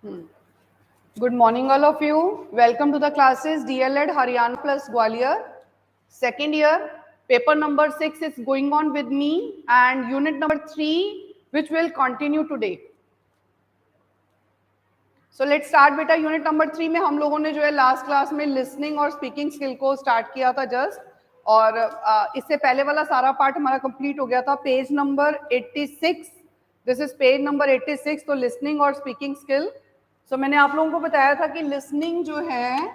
Good morning, all of you. Welcome to the classes DLED Haryana plus Gwalior. Second year, paper number 6 is going on with me, and unit number 3, which will continue today. So let's start बेटा. Unit number 3 में हम लोगों ने जो है last class में listening और speaking skill को स्टार्ट किया था जस्ट, और इससे पहले वाला सारा पार्ट हमारा कंप्लीट हो गया था. Page number 86, this is page number 86. तो लिसनिंग और स्पीकिंग स्किल. सो मैंने आप लोगों को बताया था कि लिसनिंग जो है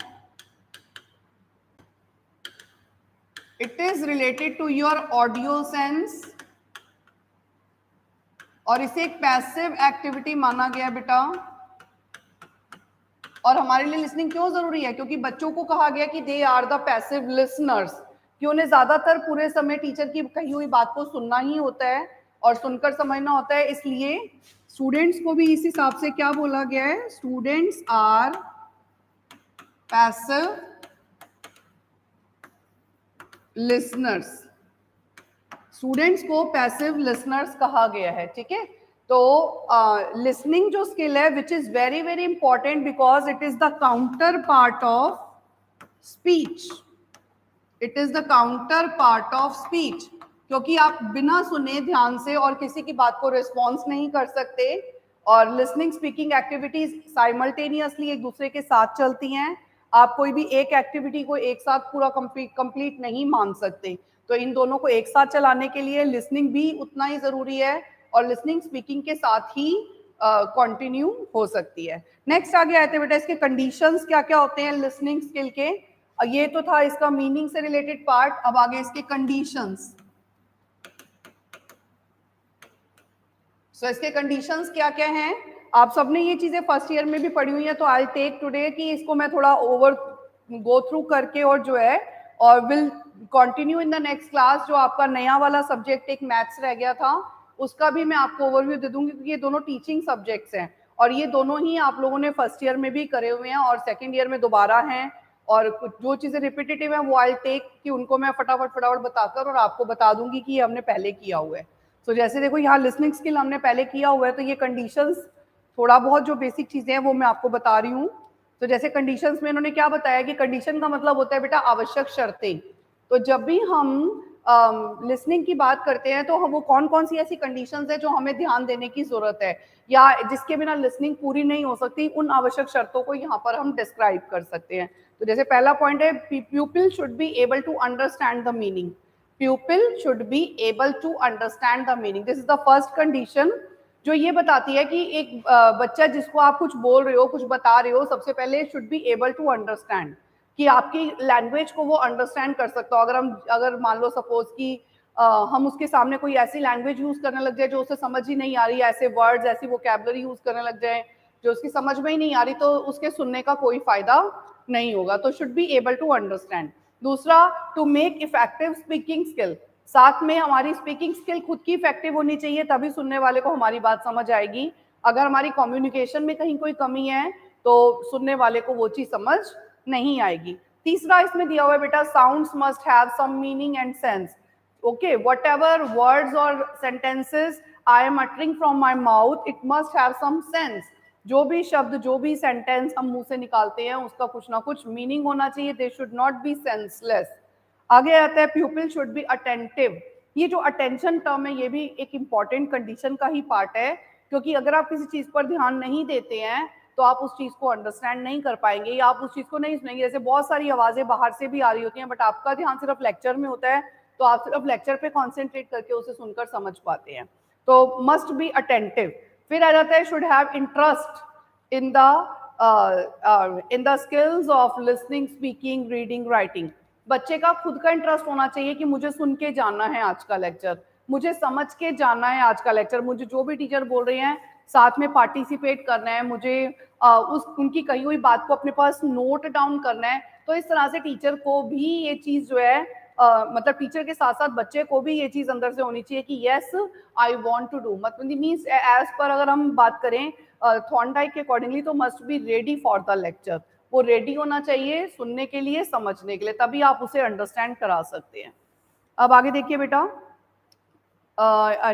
it is related to your audio sense, और इसे एक पैसिव एक्टिविटी माना गया बेटा. और हमारे लिए लिसनिंग क्यों जरूरी है? क्योंकि बच्चों को कहा गया कि they are the passive listeners, कि उन्हें ज्यादातर पूरे समय टीचर की कही हुई बात को सुनना ही होता है और सुनकर समझना होता है. इसलिए स्टूडेंट्स को भी इस हिसाब से क्या बोला गया है? Students are passive listeners. Students को पैसिव लिसनर्स कहा गया है. ठीक है. तो लिसनिंग जो स्किल है which is very very important because it is the counter part of speech. It is the counter part of speech, क्योंकि आप बिना सुने ध्यान से और किसी की बात को रिस्पॉन्स नहीं कर सकते. और लिसनिंग स्पीकिंग एक्टिविटीज साइमल्टेनियसली एक दूसरे के साथ चलती हैं. आप कोई भी एक एक्टिविटी को एक साथ पूरा कंप्लीट नहीं मान सकते. तो इन दोनों को एक साथ चलाने के लिए लिसनिंग भी उतना ही जरूरी है, और लिसनिंग स्पीकिंग के साथ ही कंटिन्यू हो सकती है. नेक्स्ट आगे आते बेटा, इसके कंडीशंस क्या क्या होते हैं लिसनिंग स्किल के. ये तो था इसका मीनिंग से रिलेटेड पार्ट. अब आगे इसके कंडीशंस. सो इसके कंडीशंस क्या क्या हैं? आप सबने ये चीजें फर्स्ट ईयर में भी पढ़ी हुई है, तो आई टेक टुडे कि इसको मैं थोड़ा ओवर गो थ्रू करके और जो है और will continue in the next class. जो आपका नया वाला सब्जेक्ट एक मैथ्स रह गया था, उसका भी मैं आपको ओवरव्यू दे दूंगी, क्योंकि ये दोनों टीचिंग सब्जेक्ट्स हैं और ये दोनों ही आप लोगों ने फर्स्ट ईयर में भी करे हुए हैं और सेकेंड ईयर में दोबारा हैं. और कुछ जो चीजें रिपीटेटिव हैं वो आई टेक कि उनको मैं फटाफट बताकर और आपको बता दूंगी कि ये हमने पहले किया हुआ है. तो जैसे देखो यहाँ लिसनिंग स्किल हमने पहले किया हुआ है, तो ये कंडीशंस थोड़ा बहुत जो बेसिक चीजें हैं वो मैं आपको बता रही हूँ. तो जैसे कंडीशंस में इन्होंने क्या बताया कि कंडीशन का मतलब होता है बेटा आवश्यक शर्तें. तो जब भी हम लिसनिंग की बात करते हैं तो हम वो कौन कौन सी ऐसी कंडीशंस है जो हमें ध्यान देने की जरूरत है या जिसके बिना लिसनिंग पूरी नहीं हो सकती, उन आवश्यक शर्तों को यहाँ पर हम डिस्क्राइब कर सकते हैं. तो जैसे पहला पॉइंट है, people should be able to understand the meaning. Pupil should be able to understand the meaning. This is the first condition, जो ये बताती है कि एक बच्चा जिसको आप कुछ बोल रहे हो, कुछ बता रहे हो, सबसे पहले should be able to understand, कि आपकी लैंग्वेज को वो अंडरस्टैंड कर सकता हो. अगर मान लो सपोज कि हम उसके सामने कोई ऐसी लैंग्वेज यूज करने लग जाए जो उसे समझ ही नहीं आ रही, ऐसे वर्ड्स ऐसी वोकैबुलरी यूज करने लग जाए जो उसकी समझ में ही नहीं आ रही, तो उसके सुनने का कोई फायदा नहीं होगा. तो should be able to understand. दूसरा, to make effective speaking skill. साथ में हमारी स्पीकिंग स्किल खुद की इफेक्टिव होनी चाहिए, तभी सुनने वाले को हमारी बात समझ आएगी. अगर हमारी कम्युनिकेशन में कहीं कोई कमी है तो सुनने वाले को वो चीज समझ नहीं आएगी. तीसरा इसमें दिया हुआ है बेटा, sounds must have some meaning and sense. Okay, whatever words और sentences I am uttering from my mouth, it must have some sense. जो भी शब्द, जो भी सेंटेंस हम मुंह से निकालते हैं उसका कुछ ना कुछ मीनिंग होना चाहिए. They should not be senseless. आगे आता है, प्यूपिल शुड बी अटेंटिव. ये जो अटेंशन टर्म है ये भी एक इंपॉर्टेंट कंडीशन का ही पार्ट है, क्योंकि अगर आप किसी चीज पर ध्यान नहीं देते हैं तो आप उस चीज को अंडरस्टैंड नहीं कर पाएंगे या आप उस चीज को नहीं सुनेंगे. जैसे बहुत सारी आवाजें बाहर से भी आ रही होती हैं, बट आपका ध्यान सिर्फ लेक्चर में होता है, तो आप सिर्फ लेक्चर पे कॉन्सेंट्रेट करके उसे सुनकर समझ पाते हैं. तो मस्ट बी अटेंटिव. फिर आ जाता है, should have interest in the skills of listening, speaking, reading, writing. बच्चे का खुद का इंटरेस्ट होना चाहिए कि मुझे सुन के जानना है आज का लेक्चर, मुझे समझ के जानना है आज का लेक्चर, मुझे जो भी टीचर बोल रहे हैं साथ में पार्टिसिपेट करना है, मुझे उनकी कही हुई बात को अपने पास नोट डाउन करना है. तो इस तरह से टीचर को भी ये चीज जो है मतलब टीचर के साथ साथ बच्चे को भी ये चीज अंदर से होनी चाहिए कि yes I want to do. मतलब मींस एज पर अगर हम बात करें थॉर्नडाइक के अकॉर्डिंगली, तो must be ready for the lecture. वो रेडी होना चाहिए सुनने के लिए, समझने के लिए, तभी आप उसे अंडरस्टैंड करा सकते हैं. अब आगे देखिए बेटा,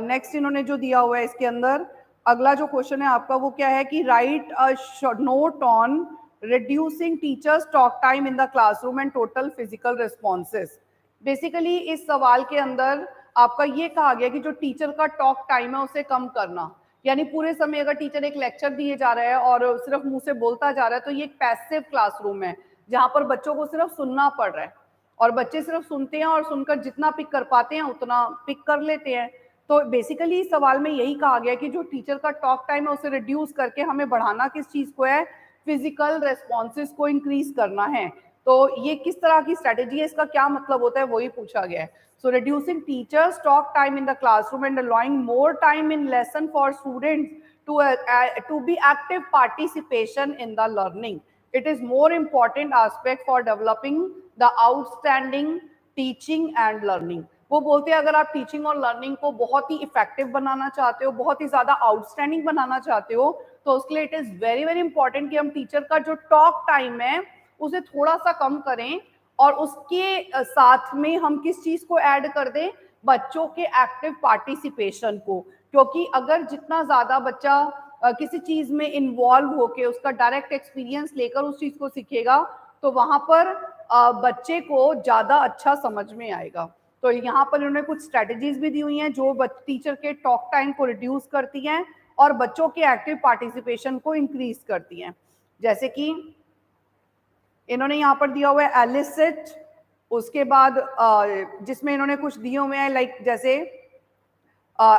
नेक्स्ट इन्होंने जो दिया हुआ है इसके अंदर, अगला जो क्वेश्चन है आपका वो क्या है कि right a note on reducing teachers talk time in the classroom and total physical responses. Basically इस सवाल के अंदर आपका ये कहा गया कि जो टीचर का टॉक टाइम है उसे कम करना, यानी पूरे समय अगर टीचर एक लेक्चर दिए जा रहा है और सिर्फ मुंह से बोलता जा रहा है तो ये एक पैसिव क्लासरूम है जहां पर बच्चों को सिर्फ सुनना पड़ रहा है और बच्चे सिर्फ सुनते हैं और सुनकर जितना पिक कर पाते हैं उतना पिक कर लेते हैं। तो बेसिकली इस सवाल में यही कहा गया कि जो टीचर का टॉक टाइम है उसे रिड्यूस करके हमें बढ़ाना किस चीज को है, फिजिकल रेस्पॉन्सेज को इंक्रीज करना है। तो ये किस तरह की स्ट्रेटेजी है, इसका क्या मतलब होता है, वही पूछा गया है। So reducing teachers talk time in the classroom and allowing more time in lesson for students to be active participation in the learning. It is more important aspect for developing the outstanding teaching and learning. वो बोलते हैं अगर आप teaching और learning को बहुत ही effective बनाना चाहते हो, बहुत ही ज्यादा आउटस्टैंडिंग बनाना चाहते हो, तो उसके लिए it is very very important कि हम टीचर का जो टॉक टाइम है उसे थोड़ा सा कम करें और उसके साथ में हम किस चीज को ऐड कर दें, बच्चों के एक्टिव पार्टिसिपेशन को। क्योंकि अगर जितना ज्यादा बच्चा किसी चीज में इन्वॉल्व होके उसका डायरेक्ट एक्सपीरियंस लेकर उस चीज को सीखेगा तो वहां पर बच्चे को ज्यादा अच्छा समझ में आएगा। तो यहाँ पर इन्होंने कुछ स्ट्रेटेजीज भी दी हुई हैं जो टीचर के टॉक टाइम को रिड्यूस करती हैं और बच्चों के एक्टिव पार्टिसिपेशन को इंक्रीज करती हैं। जैसे कि इन्होंने यहाँ पर दिया हुआ है एलिसिट, उसके बाद जिसमें इन्होंने कुछ दिए हुए हैं लाइक जैसे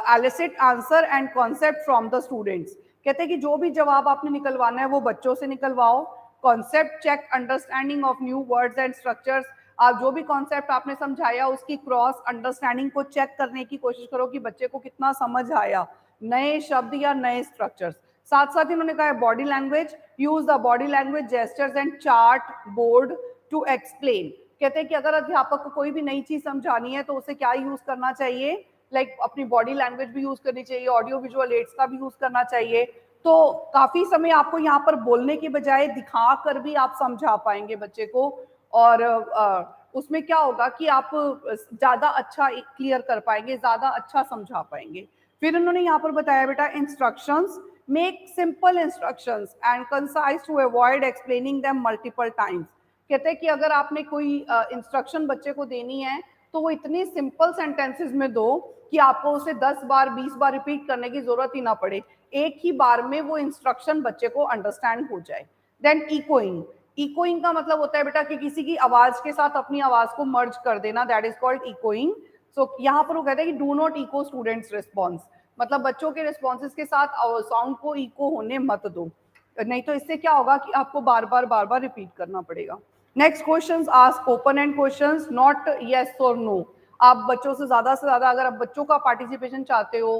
elicit answer and concept from the students. कहते हैं कि जो भी जवाब आपने निकलवाना है वो बच्चों से निकलवाओ। Concept check understanding of new words and structures, आप जो भी कॉन्सेप्ट आपने समझाया उसकी क्रॉस अंडरस्टैंडिंग को चेक करने की कोशिश करो कि बच्चे को कितना समझ आया, नए शब्द या नए स्ट्रक्चर्स। साथ साथ इन्होंने कहा है body language, use the body language gestures and chart board to explain. कहते हैं कि अगर अध्यापक को कोई भी नई चीज समझानी है तो उसे क्या यूज करना चाहिए, लाइक अपनी बॉडी लैंग्वेज भी यूज करनी चाहिए, ऑडियो विजुअल एड्स का भी यूज करना चाहिए। तो काफी समय आपको यहाँ पर बोलने की बजाय दिखा कर भी आप समझा पाएंगे बच्चे को और उसमें क्या होगा कि आप ज्यादा अच्छा क्लियर कर पाएंगे, ज्यादा अच्छा समझा पाएंगे। फिर उन्होंने यहाँ पर बताया बेटा instructions, make simple instructions and concise to avoid explaining them multiple times. कहते हैं कि अगर आपने कोई इंस्ट्रक्शन बच्चे को देनी है तो वो इतनी सिंपल सेंटेंसेस में दो कि आपको उसे 10 बार 20 बार रिपीट करने की जरूरत ही ना पड़े, एक ही बार में वो इंस्ट्रक्शन बच्चे को अंडरस्टैंड हो जाए। देन इकोइंग, इकोइंग का मतलब होता है बेटा कि किसी की आवाज के साथ अपनी आवाज को मर्ज कर देना, that is called echoing. So यहाँ पर वो कहते हैं कि do not echo students response, मतलब बच्चों के रिस्पॉन्सेज के साथ साउंड को इको होने मत दो, नहीं तो इससे क्या होगा कि आपको बार बार रिपीट करना पड़ेगा। Next questions ask open and questions, not yes और नो। आप बच्चों से ज्यादा अगर आप बच्चों का पार्टिसिपेशन चाहते हो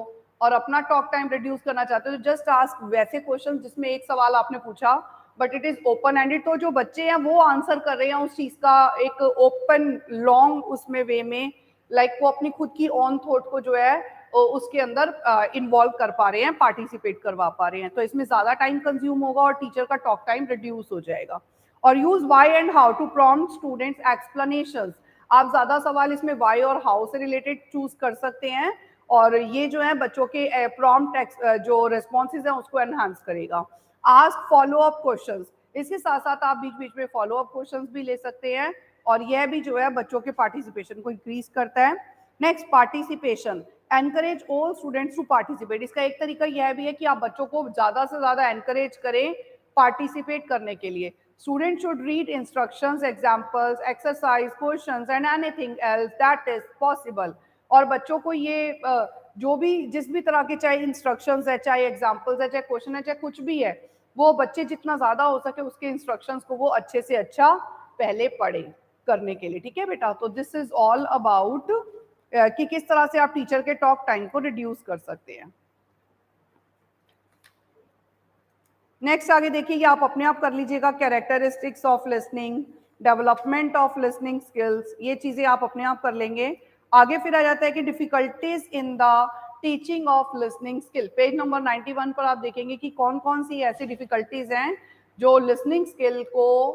और अपना टॉक टाइम रिड्यूस करना चाहते हो तो जस्ट आस्क वैसे क्वेश्चन जिसमें एक सवाल आपने पूछा but it is open ended, तो जो बच्चे हैं वो आंसर कर रहे हैं उस चीज का एक ओपन लॉन्ग उसमें वे में, लाइक वो अपनी खुद की ऑन थॉट को जो है उसके अंदर इन्वॉल्व कर पा रहे हैं, पार्टिसिपेट करवा पा रहे हैं। तो इसमें ज्यादा टाइम कंज्यूम होगा और टीचर का टॉक टाइम रिड्यूस हो जाएगा। और use why and how to prompt students explanations, आप ज्यादा सवाल इसमें वाई और हाउ से रिलेटेड चूज कर सकते हैं और ये जो है बच्चों के प्रॉम्प्ट जो रिस्पॉन्सेज हैं उसको एनहांस करेगा। आस्क फॉलो अप क्वेश्चंस, इसके साथ साथ आप बीच बीच में फॉलो अप क्वेश्चंस भी ले सकते हैं और यह भी जो है बच्चों के पार्टिसिपेशन को इंक्रीज करता है। Next participation, encourage all students to participate. इसका एक तरीका यह भी है कि आप बच्चों को ज्यादा से ज्यादा एनकरेज करें पार्टिसिपेट करने के लिए। Student should read instructions, examples, exercise, questions and anything else that is possible. और बच्चों को ये जो भी जिस भी तरह के चाहे इंस्ट्रक्शंस है, चाहे एग्जांपल्स है, चाहे क्वेश्चन है, चाहे कुछ भी है, वो बच्चे जितना ज्यादा हो सके उसके इंस्ट्रक्शंस को वो अच्छे से अच्छा पहले पढ़े करने के लिए। ठीक है बेटा, तो दिस इज ऑल अबाउट कि किस तरह से आप टीचर के टॉक टाइम को रिड्यूस कर सकते हैं। नेक्स्ट आगे देखिए, ये आप अपने आप कर लीजिएगा, characteristics of listening, development of listening skills, ये चीजें आप अपने आप कर लेंगे। आगे फिर आ जाता है कि difficulties in the teaching of listening skill. Page number 91 पर आप देखेंगे कि कौन कौन सी ऐसी डिफिकल्टीज हैं जो लिसनिंग स्किल को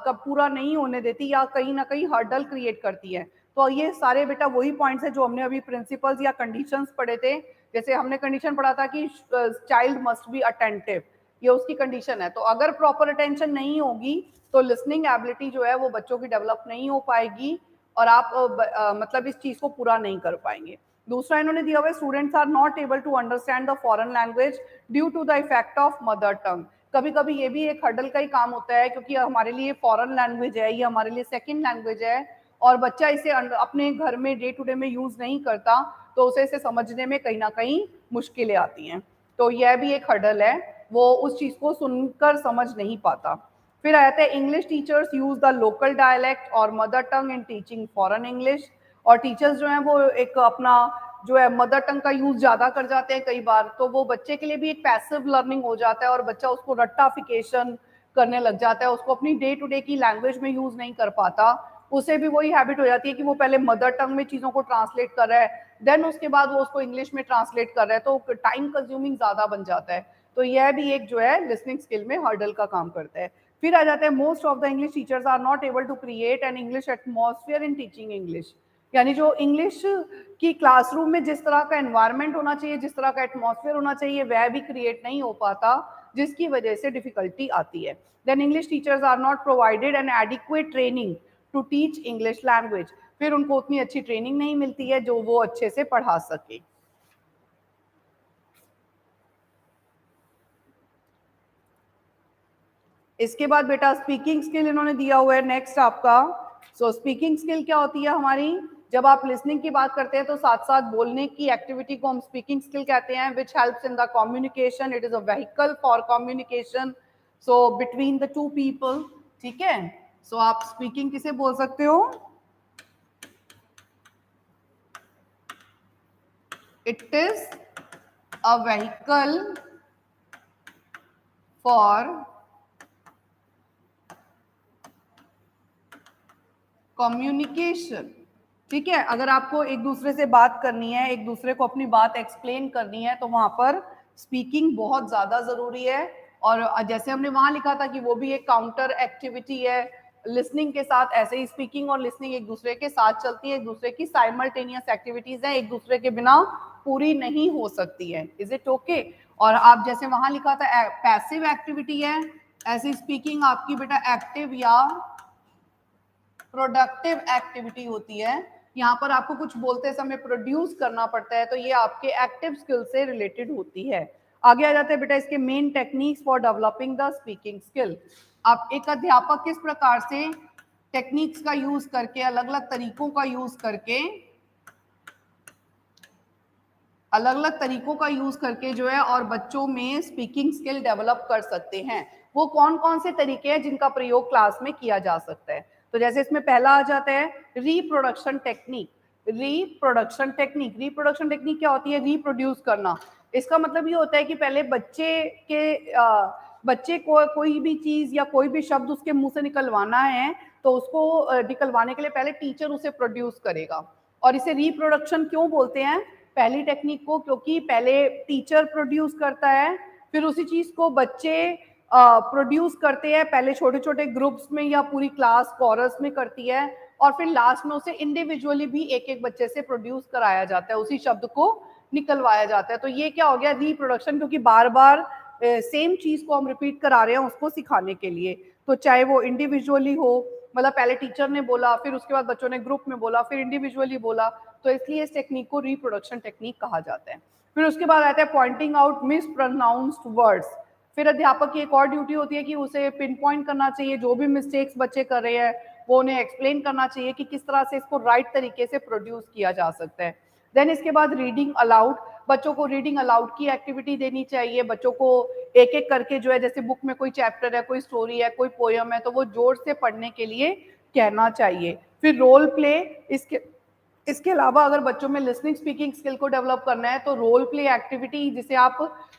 कब पूरा नहीं होने देती या कहीं ना कहीं हर्डल क्रिएट करती है। तो ये सारे बेटा वही पॉइंट्स हैं जो हमने अभी प्रिंसिपल्स या कंडीशंस पढ़े थे जैसे हमने कंडीशन पढ़ा था कि चाइल्ड मस्ट बी अटेंटिव, ये उसकी कंडीशन है। तो अगर प्रॉपर अटेंशन नहीं होगी तो लिसनिंग एबिलिटी जो है वो बच्चों की डेवलप नहीं हो पाएगी और आप मतलब इस चीज को पूरा नहीं कर पाएंगे। दूसरा इन्होंने दिया हुआ है, students are not able to understand the foreign language due to the effect of mother tongue. कभी कभी ये भी एक हर्डल का ही काम होता है, क्योंकि हमारे लिए फॉरेन लैंग्वेज है, ये हमारे लिए सेकेंड लैंग्वेज है और बच्चा इसे अपने घर में डे टू डे में यूज नहीं करता, तो उसे इसे समझने में कहीं ना कहीं मुश्किलें आती हैं। तो यह भी एक हर्डल है, वो उस चीज को सुनकर समझ नहीं पाता। फिर आते हैं English teachers use the local dialect और mother tongue in teaching foreign English. और टीचर्स जो हैं वो एक अपना जो है मदर टंग का यूज ज्यादा कर जाते हैं कई बार, तो वो बच्चे के लिए भी एक पैसिव लर्निंग हो जाता है और बच्चा उसको रट्टाफिकेशन करने लग जाता है, उसको अपनी डे टू डे की लैंग्वेज में यूज नहीं कर पाता। उसे भी वही हैबिट हो जाती है कि वो पहले मदर टंग में चीजों को ट्रांसलेट कर रहा है, देन उसके बाद वो उसको इंग्लिश में ट्रांसलेट कर रहा है, तो टाइम कंज्यूमिंग ज्यादा बन जाता है। तो यह भी एक जो है लिसनिंग स्किल में हर्डल का काम करता है। फिर आ जाता है, most of the English teachers are not able to create an English atmosphere in teaching English. यानी जो इंग्लिश की क्लासरूम में जिस तरह का एनवायरनमेंट होना चाहिए, जिस तरह का एटमॉस्फेयर होना चाहिए, वह भी क्रिएट नहीं हो पाता, जिसकी वजह से डिफिकल्टी आती है। Then English teachers are not provided an adequate training to teach English language. फिर उनको उतनी अच्छी ट्रेनिंग नहीं मिलती है जो वो अच्छे से पढ़ा सके। इसके बाद बेटा स्पीकिंग स्किल इन्होंने दिया हुआ है नेक्स्ट आपका। सो स्पीकिंग स्किल क्या होती है हमारी, जब आप लिसनिंग की बात करते हैं तो साथ साथ बोलने की एक्टिविटी को हम स्पीकिंग स्किल कहते हैं, which helps in the communication, it is a vehicle for communication so between the two people. ठीक है, सो आप स्पीकिंग किसे बोल सकते हो, it is a vehicle for communication. ठीक है, अगर आपको एक दूसरे से बात करनी है, एक दूसरे को अपनी बात एक्सप्लेन करनी है, तो वहां पर स्पीकिंग बहुत ज्यादा जरूरी है। और जैसे हमने वहां लिखा था कि वो भी एक काउंटर एक्टिविटी है लिसनिंग के साथ, ऐसे ही स्पीकिंग और लिसनिंग एक दूसरे के साथ चलती है, एक दूसरे की साइमल्टेनियस एक्टिविटीज है, एक दूसरे के बिना पूरी नहीं हो सकती है। Is it okay? और आप जैसे वहां लिखा था पैसिव एक्टिविटी है, ऐसे स्पीकिंग आपकी बेटा एक्टिव या प्रोडक्टिव एक्टिविटी होती है। यहाँ पर आपको कुछ बोलते समय प्रोड्यूस करना पड़ता है, तो ये आपके एक्टिव स्किल से रिलेटेड होती है। आगे आ जाते हैं बेटा इसके main techniques for developing the speaking skill. आप एक अध्यापक किस प्रकार से टेक्निक्स का यूज करके, अलग अलग तरीकों का यूज करके, अलग अलग तरीकों का यूज करके जो है और बच्चों में स्पीकिंग स्किल डेवलप कर सकते हैं। वो कौन कौन से तरीके हैं जिनका प्रयोग क्लास में किया जा सकता है? तो जैसे इसमें पहला आ जाता है reproduction technique. Reproduction technique, reproduction technique क्या होती है? रिप्रोड्यूस करना। इसका मतलब ये होता है कि पहले बच्चे को कोई भी चीज या कोई भी शब्द उसके मुंह से निकलवाना है, तो उसको निकलवाने के लिए पहले टीचर उसे प्रोड्यूस करेगा। और इसे रिप्रोडक्शन क्यों बोलते हैं पहली टेक्निक को? क्योंकि पहले टीचर प्रोड्यूस करता है, फिर उसी चीज को बच्चे प्रोड्यूस करते हैं, पहले छोटे छोटे ग्रुप्स में या पूरी क्लास कोरस में करती है, और फिर लास्ट में उसे इंडिविजुअली भी एक एक बच्चे से प्रोड्यूस कराया जाता है, उसी शब्द को निकलवाया जाता है। तो ये क्या हो गया? रिप्रोडक्शन, क्योंकि बार बार सेम चीज को हम रिपीट करा रहे हैं उसको सिखाने के लिए। तो चाहे वो इंडिविजुअली हो, मतलब पहले टीचर ने बोला, फिर उसके बाद बच्चों ने ग्रुप में बोला, फिर इंडिविजुअली बोला, तो इसलिए इस टेक्निक को रिप्रोडक्शन टेक्निक कहा जाता है। फिर उसके बाद आता है pointing out miss pronounced words. फिर अध्यापक की एक और ड्यूटी होती है कि उसे पिन पॉइंट करना चाहिए, जो भी मिस्टेक्स बच्चे कर रहे हैं वो उन्हें एक्सप्लेन करना चाहिए कि किस तरह से इसको राइट तरीके से प्रोड्यूस किया जा सकता है। देन इसके बाद रीडिंग अलाउड, बच्चों को रीडिंग अलाउड की एक्टिविटी देनी चाहिए, बच्चों को एक एक करके जो है, जैसे बुक में कोई चैप्टर है, कोई स्टोरी है, कोई पोयम है, तो वो जोर से पढ़ने के लिए कहना चाहिए। फिर रोल प्ले, इसके अलावा अगर बच्चों में लिसनिंग स्पीकिंग स्किल को डेवलप करना है तो रोल प्ले एक्टिविटी, जिसे आप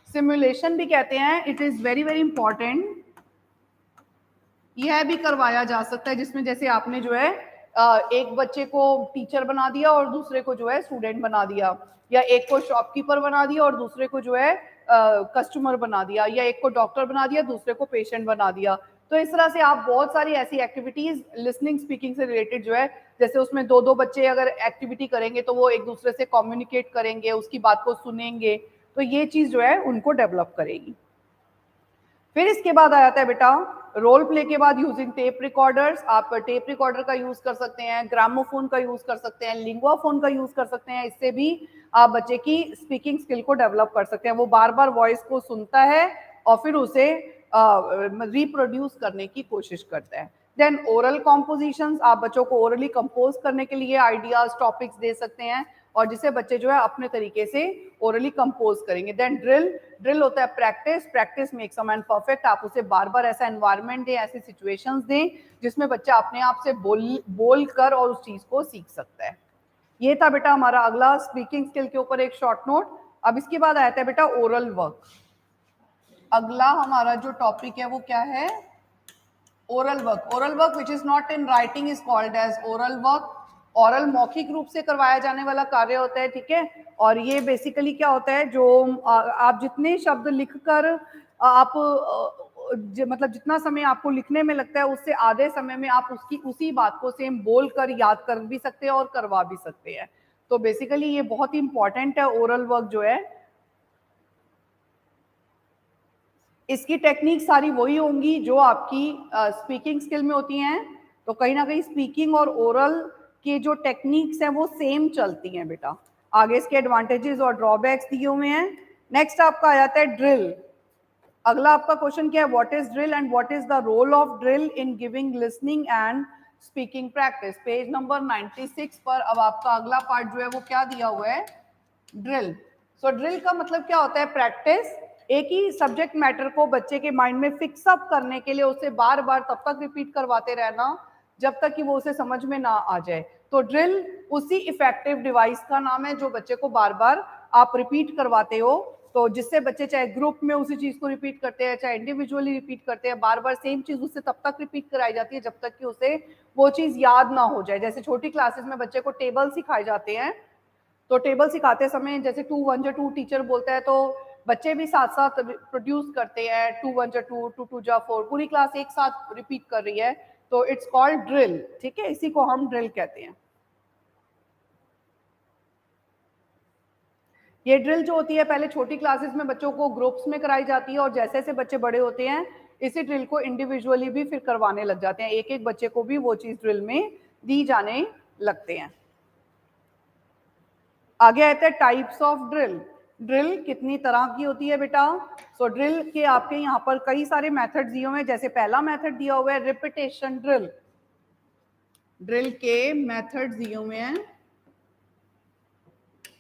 सिमुलेशन भी कहते हैं, it is very very important, यह भी करवाया जा सकता है, जिसमें जैसे आपने जो है एक बच्चे को टीचर बना दिया और दूसरे को जो है स्टूडेंट बना दिया, या एक को शॉपकीपर बना दिया और दूसरे को जो है कस्टमर बना दिया, या एक को डॉक्टर बना दिया दूसरे को पेशेंट बना दिया। तो इस तरह से आप बहुत सारी ऐसी एक्टिविटीज लिसनिंग स्पीकिंग से रिलेटेड जो है, जैसे उसमें दो दो बच्चे अगर एक्टिविटी करेंगे तो वो एक दूसरे से कम्युनिकेट करेंगे, उसकी बात को सुनेंगे, तो ये चीज जो है उनको डेवलप करेगी। फिर इसके बाद आ जाता है बेटा रोल प्ले के बाद यूजिंग टेप रिकॉर्डर्स। आप टेप रिकॉर्डर का यूज कर सकते हैं, ग्रामोफोन का यूज कर सकते हैं, लिंगुआ फोन का यूज कर सकते हैं। इससे भी आप बच्चे की स्पीकिंग स्किल को डेवलप कर सकते हैं। वो बार बार वॉइस को सुनता है और फिर उसे रिप्रोड्यूस करने की कोशिश करता है। देन ओरल कॉम्पोजिशंस, आप बच्चों को ओरली कंपोज करने के लिए आइडियाज टॉपिक्स दे सकते हैं और जिसे बच्चे जो है अपने तरीके से ओरली कंपोज करेंगे। देन ड्रिल होता है practice, practice makes a man perfect. आप उसे बार बार ऐसा एनवायरनमेंट दें, ऐसी सिचुएशंस दें जिसमें बच्चा अपने आप से बोल कर और उस चीज को सीख सकता है। ये था बेटा हमारा अगला स्पीकिंग स्किल के ऊपर एक शॉर्ट नोट। अब इसके बाद आता है बेटा ओरल वर्क। अगला हमारा जो टॉपिक है वो क्या है, oral work. Oral work which is not in writing is called as oral work. Oral मौखिक रूप से करवाया जाने वाला कार्य होता है, ठीक है। और ये बेसिकली क्या होता है, जो आप जितने शब्द लिखकर आप मतलब जितना समय आपको लिखने में लगता है उससे आधे समय में आप उसकी उसी बात को सेम बोल कर याद कर भी सकते हैं और करवा भी सकते हैं। तो बेसिकली ये बहुत ही इंपॉर्टेंट है ओरल वर्क जो है। इसकी टेक्निक सारी वही होंगी जो आपकी स्पीकिंग स्किल में होती हैं। तो कहीं ना कहीं स्पीकिंग और ओरल के जो टेक्निक्स हैं वो सेम चलती हैं बेटा। आगे इसके एडवांटेजेस और ड्रॉबैक्स दिए हुए हैं। नेक्स्ट आपका आ जाता है ड्रिल। अगला आपका क्वेश्चन क्या है, what is drill and what is the role of drill in giving listening and speaking practice. Page number 96 पर अब आपका अगला पार्ट जो है वो क्या दिया हुआ है, ड्रिल। सो ड्रिल का मतलब क्या होता है, प्रैक्टिस। एक ही सब्जेक्ट मैटर को बच्चे के माइंड में फिक्स अप करने के लिए उसे बार बार तब तक रिपीट करवाते रहना जब तक कि वो उसे समझ में ना आ जाए। तो ड्रिल उसी इफेक्टिव डिवाइस का नाम है जो बच्चे को बार बार आप रिपीट करवाते हो। तो जिससे बच्चे चाहे ग्रुप में उसी चीज को रिपीट करते हैं चाहे इंडिविजुअली रिपीट करते हैं, बार बार सेम चीज उससे तब तक रिपीट कराई जाती है जब तक कि उसे वो चीज याद ना हो जाए। जैसे छोटी क्लासेस में बच्चे को टेबल सिखाए जाते हैं, तो टेबल सिखाते समय जैसे 2 1 2 टीचर बोलता है तो बच्चे भी साथ साथ प्रोड्यूस करते हैं, 2 1 2 2 2 4, पूरी क्लास एक साथ रिपीट कर रही है। तो इट्स कॉल्ड ड्रिल, ठीक है, इसी को हम ड्रिल कहते हैं। ये ड्रिल जो होती है पहले छोटी क्लासेस में बच्चों को ग्रुप्स में कराई जाती है और जैसे जैसे बच्चे बड़े होते हैं इसी ड्रिल को इंडिविजुअली भी फिर करवाने लग जाते हैं। एक एक बच्चे को भी वो चीज ड्रिल में दी जाने लगते हैं। आगे आते हैं टाइप्स ऑफ ड्रिल। ड्रिल कितनी तरह की होती है बेटा। सो ड्रिल के आपके यहाँ पर कई सारे मेथड दिए हुए हैं। जैसे पहला मेथड दिया हुआ है रिपीटेशन ड्रिल। ड्रिल के मेथड दिए हुए हैं।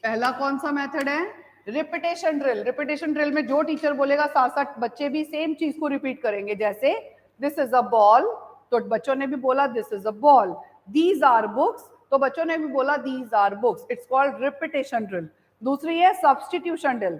पहला कौन सा मेथड है, रिपीटेशन ड्रिल। रिपीटेशन ड्रिल में जो टीचर बोलेगा साथ साथ बच्चे भी सेम चीज को रिपीट करेंगे। जैसे दिस इज अ बॉल, तो बच्चों ने भी बोला this is a ball. These are books, तो बच्चों ने भी बोला these are books. It's called repetition drill. दूसरी है सब्स्टिट्यूशन ड्रिल।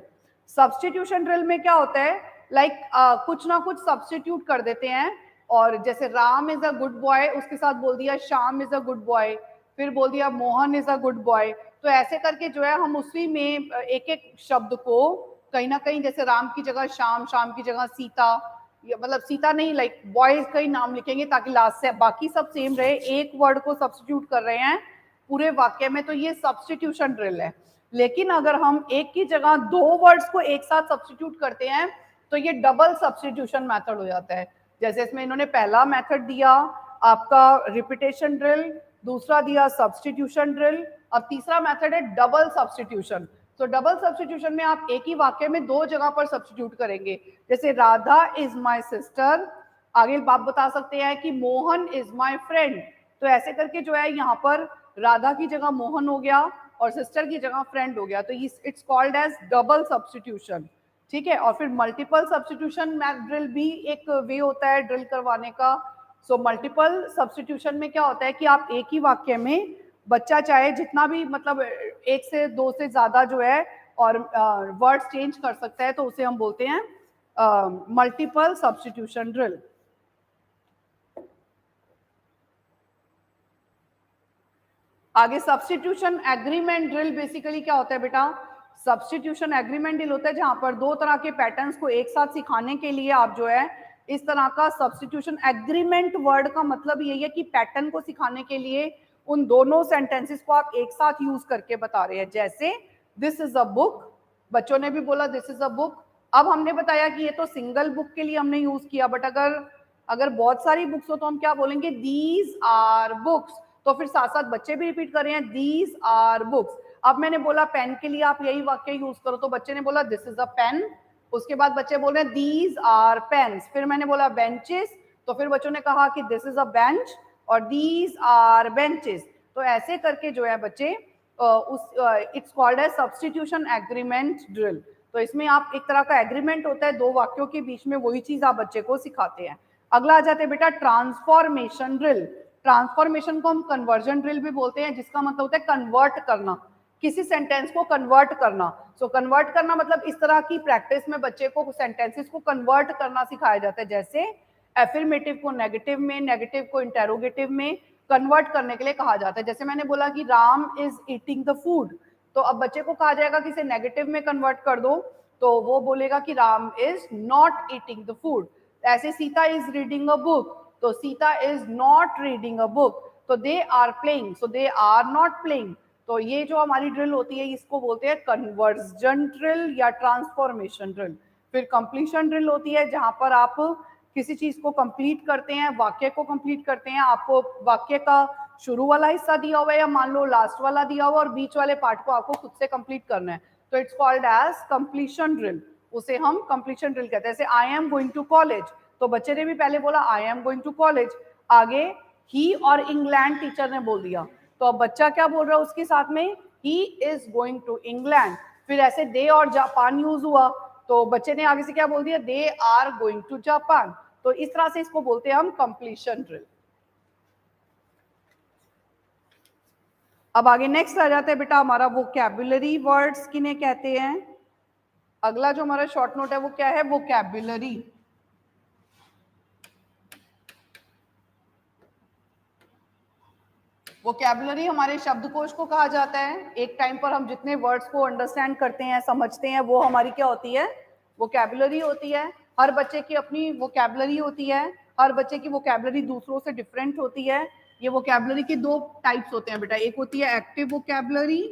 सब्स्टिट्यूशन ड्रिल में क्या होता है, लाइक कुछ ना कुछ सब्स्टिट्यूट कर देते हैं और जैसे Ram is a good boy उसके साथ बोल दिया Shyam is a good boy, फिर बोल दिया Mohan is a good boy. तो ऐसे करके जो है हम उसी में एक एक शब्द को कहीं ना कहीं, जैसे राम की जगह श्याम, श्याम की जगह सीता, मतलब सीता नहीं, लाइक बॉयज का ही नाम लिखेंगे ताकि लास्ट से बाकी सब सेम रहे। एक वर्ड को सब्स्टिट्यूट कर रहे हैं पूरे वाक्य में, तो ये सब्स्टिट्यूशन ड्रिल है। लेकिन अगर हम एक की जगह दो वर्ड्स को एक साथ सब्स्टिट्यूट करते हैं तो ये डबल सब्स्टिट्यूशन मेथड हो जाता है। जैसे इसमें इन्होंने पहला मेथड दिया आपका रिपीटेशन ड्रिल, दूसरा दिया सब्स्टिट्यूशन ड्रिल, अब तीसरा मेथड है डबल सब्स्टिट्यूशन। तो डबल सब्स्टिट्यूशन में आप एक ही वाक्य में दो जगह पर सब्स्टिट्यूट करेंगे। जैसे राधा इज माय सिस्टर, आगे आप बता सकते हैं कि मोहन इज माय फ्रेंड। तो ऐसे करके जो है यहाँ पर राधा की जगह मोहन हो गया और सिस्टर की जगह फ्रेंड हो गया। तो it's called as double substitution, ठीक है। और फिर मल्टीपल सब्स्टिट्यूशन ड्रिल भी एक वे होता है ड्रिल करवाने का। सो मल्टीपल सब्स्टिट्यूशन में क्या होता है कि आप एक ही वाक्य में बच्चा चाहे जितना भी मतलब एक से दो से ज्यादा जो है और वर्ड्स चेंज कर सकता है, तो उसे हम बोलते हैं मल्टीपल सब्स्टिट्यूशन ड्रिल। आगे सब्स्टिट्यूशन एग्रीमेंट ड्रिल बेसिकली क्या होता है बेटा, सब्स्टिट्यूशन एग्रीमेंट ड्रिल होता है जहां पर दो तरह के पैटर्न्स को एक साथ सिखाने के लिए आप जो है इस तरह का सब्स्टिट्यूशन। एग्रीमेंट वर्ड का मतलब यही है कि पैटर्न को सिखाने के लिए उन दोनों सेंटेंसेस को आप एक साथ यूज करके बता रहे हैं। जैसे दिस इज अ बुक, बच्चों ने भी बोला दिस इज अ बुक। अब हमने बताया कि ये तो सिंगल बुक के लिए हमने यूज किया, बट अगर बहुत सारी बुक्स हो तो हम क्या बोलेंगे, दीज आर बुक्स। तो फिर साथ साथ बच्चे भी रिपीट कर रहे हैं, दीज आर बुक्स। अब मैंने बोला पेन के लिए आप यही वाक्य यूज करो, तो बच्चे ने बोला दिस इज अ पेन। उसके बाद बच्चे बोल रहे हैं दीज आर पेन्स। फिर मैंने बोला बेंचेस, तो फिर बच्चों ने कहा कि दिस इज अ बेंच और दीज आर बेंचेस। तो ऐसे करके जो है बच्चे it's called as substitution agreement drill. तो इसमें आप एक तरह का एग्रीमेंट होता है दो वाक्यों के बीच में, वही चीज आप बच्चे को सिखाते हैं। अगला आ जाते हैं बेटा ट्रांसफॉर्मेशन ड्रिल। ट्रांसफॉर्मेशन को हम कन्वर्जन ड्रिल भी बोलते हैं, जिसका मतलब होता है कन्वर्ट करना, किसी सेंटेंस को कन्वर्ट करना। सो कन्वर्ट करना मतलब इस तरह की प्रैक्टिस में बच्चे को सेंटेंसेस को कन्वर्ट करना सिखाया जाता है। जैसे एफर्मेटिव को नेगेटिव में, नेगेटिव को इंटेरोगेटिव में कन्वर्ट करने के लिए कहा जाता है। जैसे मैंने बोला कि Ram is eating the food, तो अब बच्चे को कहा जाएगा कि इसे नेगेटिव में कन्वर्ट कर दो, तो वो बोलेगा कि Ram is not eating the food. ऐसे Sita is reading a book, तो Sita is not reading a book. तो they are playing, so they are not playing. तो ये जो हमारी ड्रिल होती है इसको बोलते हैं कन्वर्जन ड्रिल या ट्रांसफॉर्मेशन ड्रिल। फिर कंप्लीशन ड्रिल होती है, जहां पर आप किसी चीज को कंप्लीट करते हैं, वाक्य को कंप्लीट करते हैं। आपको वाक्य का शुरू वाला हिस्सा दिया हुआ है या मान लो लास्ट वाला दिया हुआ, और बीच वाले पार्ट को आपको खुद से कंप्लीट करना है, तो it's called as completion drill. उसे हम कंप्लीशन ड्रिल कहते हैं। जैसे I am going to college, तो बच्चे ने भी पहले बोला I am going to college, आगे ही और इंग्लैंड टीचर ने बोल दिया, तो अब बच्चा क्या बोल रहा है उसके साथ में, he is going to England. फिर ऐसे दे और जापान यूज हुआ, तो बच्चे ने आगे से क्या बोल दिया, they are going to Japan. तो इस तरह से इसको बोलते हैं हम कंप्लीशन ड्रिल। अब आगे नेक्स्ट आ जाता है बेटा हमारा वोकैबुलरी वर्ड्स किन्हें कहते हैं। अगला जो हमारा शॉर्ट नोट है वो क्या है, वोकैबुलरी। वोकैबुलरी हमारे शब्दकोश को कहा जाता है। एक टाइम पर हम जितने वर्ड्स को अंडरस्टैंड करते हैं, समझते हैं, वो हमारी क्या होती है, वोकैबुलरी होती है। हर बच्चे की अपनी वोकैबुलरी होती है, हर बच्चे की वोकैबुलरी दूसरों से डिफरेंट होती है। ये वोकैबुलरी के दो टाइप्स होते हैं बेटा, एक होती है एक्टिव वोकैबुलरी